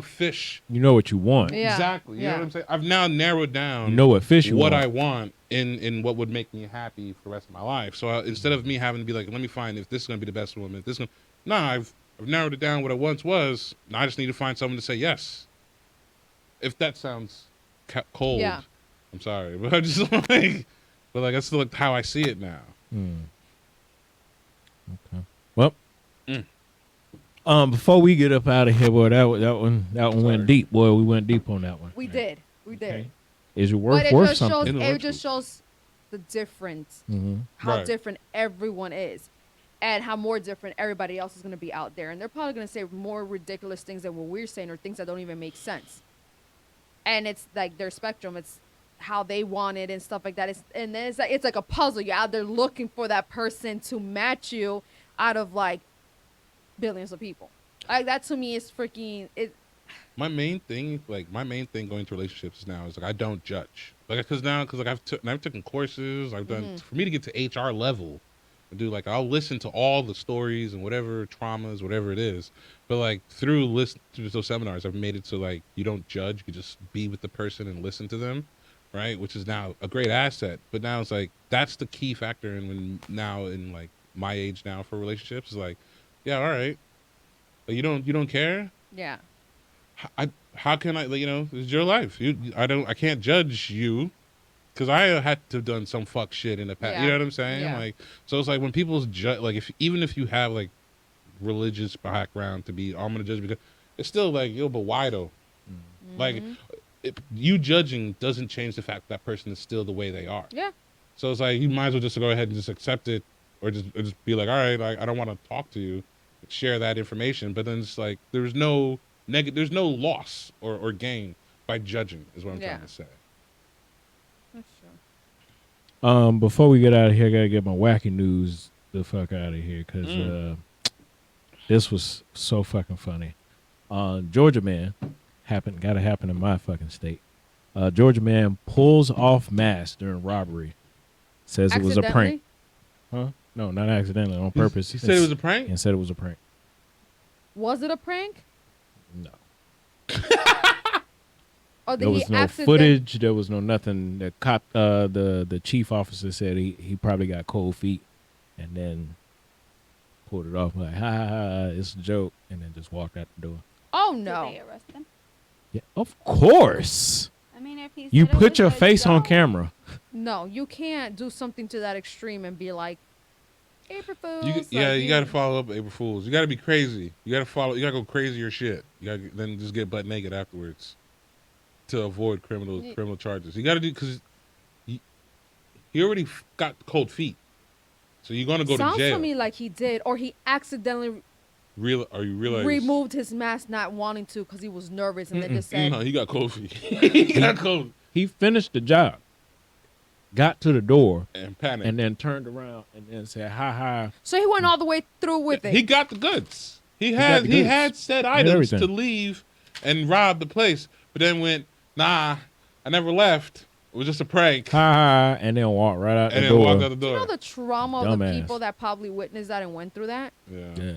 fish. You know what you want. Yeah. Exactly. You know Yeah. what I'm saying? I've now narrowed down You know what fish you what want. I want in what would make me happy for the rest of my life. So instead of me having to be like, let me find if this is going to be the best woman, if this one, no, I've narrowed it down what it once was. Now I just need to find someone to say yes. If that sounds cold, Yeah. I'm sorry, but I'm just like, but like that's like how I see it now. Okay. Well, Mm. before we get up out of here, boy, that one Sorry. went deep, boy. We went deep on that one. We did. Okay. Is your But work worth just shows, something? In the it just shows the difference, Mm-hmm. how Right. different everyone is, and how more different everybody else is going to be out there. And they're probably going to say more ridiculous things than what we're saying, or things that don't even make sense. And it's like their spectrum. It's how they want it and stuff like that. And then it's like a puzzle. You're out there looking for that person to match you out of like billions of people. Like that to me is freaking it. My main thing going to relationships now is like I don't judge. Like because like I've taken courses. I've done for me to get to HR level. I'll listen to all the stories and whatever traumas, whatever it is. But like through those seminars, I've made it so like you don't judge. You just be with the person and listen to them, right? Which is now a great asset. But now it's like that's the key factor. And when now in like my age now for relationships is like, yeah, all right, but you don't care. Yeah. How can I? It's your life. I can't judge you because I had to have done some fuck shit in the past. Yeah. You know what I'm saying? Yeah. Like, so it's like when people's judge, like even if you have like religious background to be, I'm gonna judge because it's still like but why though? Like, you judging doesn't change the fact that person is still the way they are. Yeah. So it's like you might as well just go ahead and just accept it, or just be like, all right, I don't want to talk to you, share that information. But then it's like there's no there's no loss or gain by judging, is what I'm trying to say. That's true. Before we get out of here, I gotta get my wacky news the fuck out of here because this was so fucking funny. Georgia man gotta happen in my fucking state. Georgia man pulls off mask during robbery. Says it was a prank. Huh? No, not accidentally, on purpose. He said it was a prank? And said it was a prank. Was it a prank? No. Or did There was he no accident- footage. There was no nothing. The cop, the chief officer said he probably got cold feet, and then pulled it off like, ha ha ha, it's a joke, and then just walked out the door. Oh Did no. they arrest him? Yeah, of course. I mean, if he You said it put was your a face on joke- camera. No, you can't do something to that extreme and be like, April Fools. You got to follow up April Fools. You got to be crazy. You got to go crazy or shit. You got to then just get butt naked afterwards to avoid criminal charges. You got to do because he already got cold feet, so you're gonna go Sounds to jail. to me like he did, or he accidentally You realize removed his mask, not wanting to, because he was nervous, and then just said, no, he got cold feet. He got cold He finished the job, got to the door, and panicked. and then turned around and then said, ha ha. So he went all the way through with it. He got the goods. He got the goods. had said He had items to everything. leave and rob the place, but then went, nah, I never left. It was just a prank. Ha ha, and then walked right out And the then door. walked out the door. You know the trauma of the Dumbass. people that probably witnessed that and went through that? Yeah. Yeah.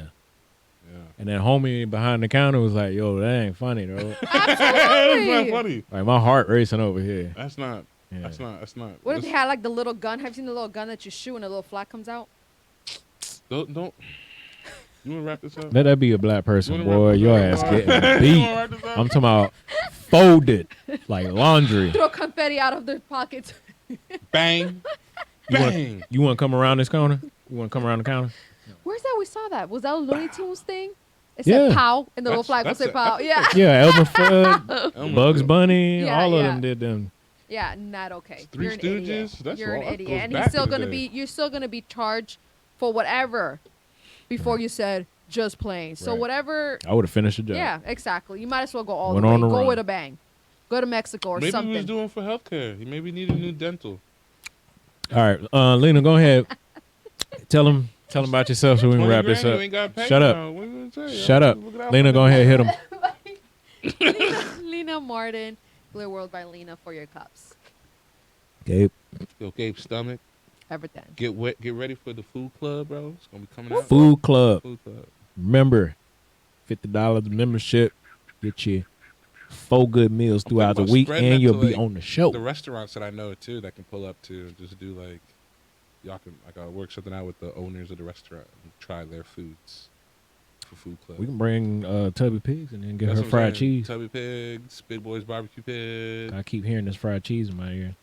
Yeah. And then homie behind the counter was like, yo, that ain't funny, though. That's not funny. Like, my heart racing over here. That's not. Yeah. That's not. What if they had like the little gun? Have you seen the little gun that you shoot and a little flag comes out? Don't. You want to wrap this up? Let that be a black person, You boy. wanna Your wrap ass this getting up? You beat. wanna wrap this up? I'm talking about folded like laundry. Throw confetti out of their pockets. Bang. You Bang. want to come around this corner? You want to come around the counter? Where's that? We saw that. Was that a Looney Tunes thing? It Yeah. said "pow" and the little flag would That's say it. "pow." Yeah, Yeah, Elmer Fudd, Elmer Bugs Fudd. Bunny, Yeah, all of yeah. them did them. yeah, not okay. Three You're an idiot. Stooges? That's You're all- an that idiot, goes and back he's still in the gonna day. be. You're still gonna be charged for whatever. Before you said just playing. So Right. whatever. I would have finished the job. Yeah, exactly. You might as well go all Went the way. on the Go run. with a bang. Go to Mexico or Maybe something. he was doing for healthcare. He maybe needed new dental. All right, Lena, go ahead. Tell them about yourself so we can 20 wrap this grand, up. you ain't got paid Shut up. now. What you gonna tell you? Shut up. Look it out Lena, for go them. ahead, hit them. Lena Martin, Clear World by Lena for your cups. Gabe. Yo, Gabe's stomach. everything. Get ready for the food club, bro. It's gonna be coming out. Food Club. Food club. Remember, $50 membership. Get you 4 good meals I'm throughout the thinking about week, spreading and that you'll to, be like, on the show. The restaurants that I know too that can pull up to just do like y'all can work something out with the owners of the restaurant and try their foods for food club. We can bring Tubby Pigs and then get That's her what I'm fried saying. cheese. Tubby Pigs, Big Boys Barbecue Pig. I keep hearing this fried cheese in my ear.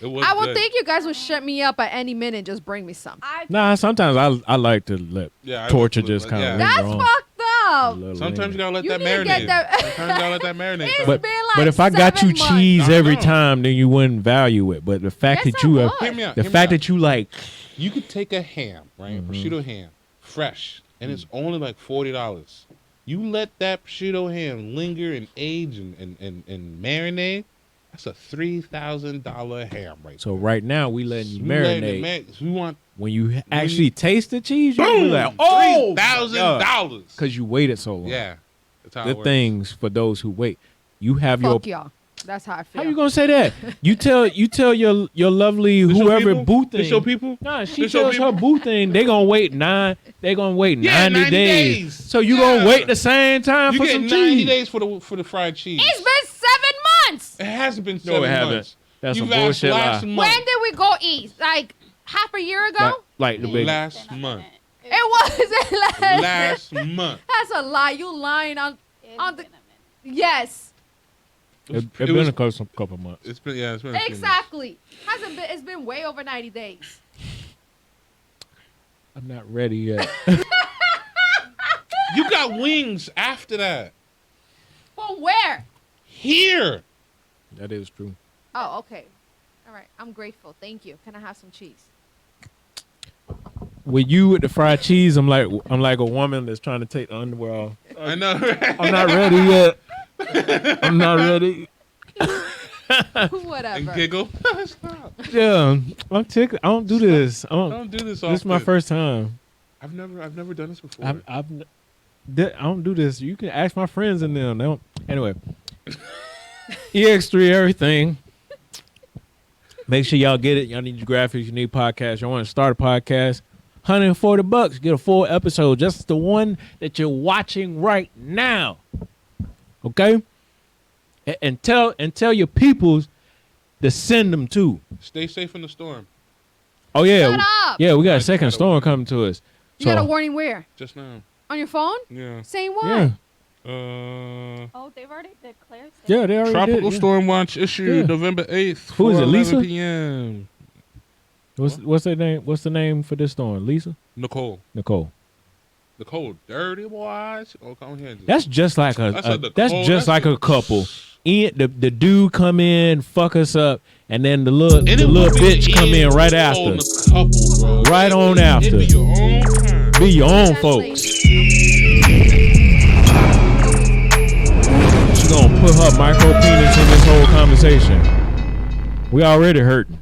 It was I would good. think you guys would shut me up at any minute and just bring me some. Nah, sometimes I like to let Yeah, I torture would- just kind of yeah. That's fucked up. Sometimes you gotta let You that need to marinate. get that- Sometimes you gotta let that marinate. It's bro. been like But if I got you 7 months. cheese I every know. time, then you wouldn't value it. But the fact Yes, that you I have, would. Hear me out. the hear me fact out. that you like, You could take a ham, right? Prosciutto ham, fresh, and it's only like $40. You let that prosciutto ham linger and age and marinate. That's a $3,000 ham right so right now we letting you there. marinate. We want When you actually taste the cheese, you be boom, like, oh, $3,000. because you waited so long. Yeah, that's how it Good works. things for those who wait. You have Fuck your. y'all. That's how I feel. How you gonna say that? You tell your lovely This your whoever people? boo thing. This your people? Nah, she This your tells her people? boo thing. They gonna wait 90 Yeah, 90 days. So you Yeah. gonna wait the same time You for get some 90 cheese? days for the fried cheese. It's been 7 months. It hasn't been No, 7 it haven't. months. That's You've some asked bullshit last lie. month. When did we go eat? Like half a year ago? Like the big. Last month. It wasn't Last month. That's a lie. You lying on the. It's been a minute. Yes, It's It been was- a couple months. It's been it's been a few months. exactly. Hasn't been. It's been way over 90 days. I'm not ready yet. You got wings after that. From where? Here. That is true. Oh, okay. All right. I'm grateful. Thank you. Can I have some cheese? With you with the fried cheese, I'm like a woman that's trying to take the underwear off. I know, right? I'm not ready yet. I'm not ready. Whatever. And giggle. Stop. Yeah, I'm tickled. I don't do this. Don't do this often. This is my first time. I've never done this before. I don't do this. You can ask my friends and them. They don't. Anyway, EX3 everything. Make sure y'all get it. Y'all need your graphics. You need podcasts. Y'all want to start a podcast. $140. Get a full episode. Just the one that you're watching right now. Okay? And tell your peoples to send them too. Stay safe in the storm. Oh yeah. Shut up. Yeah, we got a I second got a- storm coming to us. You got a warning where? Just now. On your phone? Yeah. Saying what? Yeah. Oh, they've already declared. Yeah, they already Tropical did. Yeah. storm watch issued Yeah. November 8th. Who is it, 4:11 Lisa? p.m. What's their name? What's the name for this storm? Lisa? Nicole. Nicole. Nicole, dirty boys. Oh, come here. That's just like That's a Nicole. that's just That's like a couple. Ian, the dude come in, fuck us up, and then the little And it little would be bitch come in right Nicole, after. the couple, bro. Right on It'd after. be your own time. Be your own That's folks. like- She gonna put her micro penis in this whole conversation. We already hurting.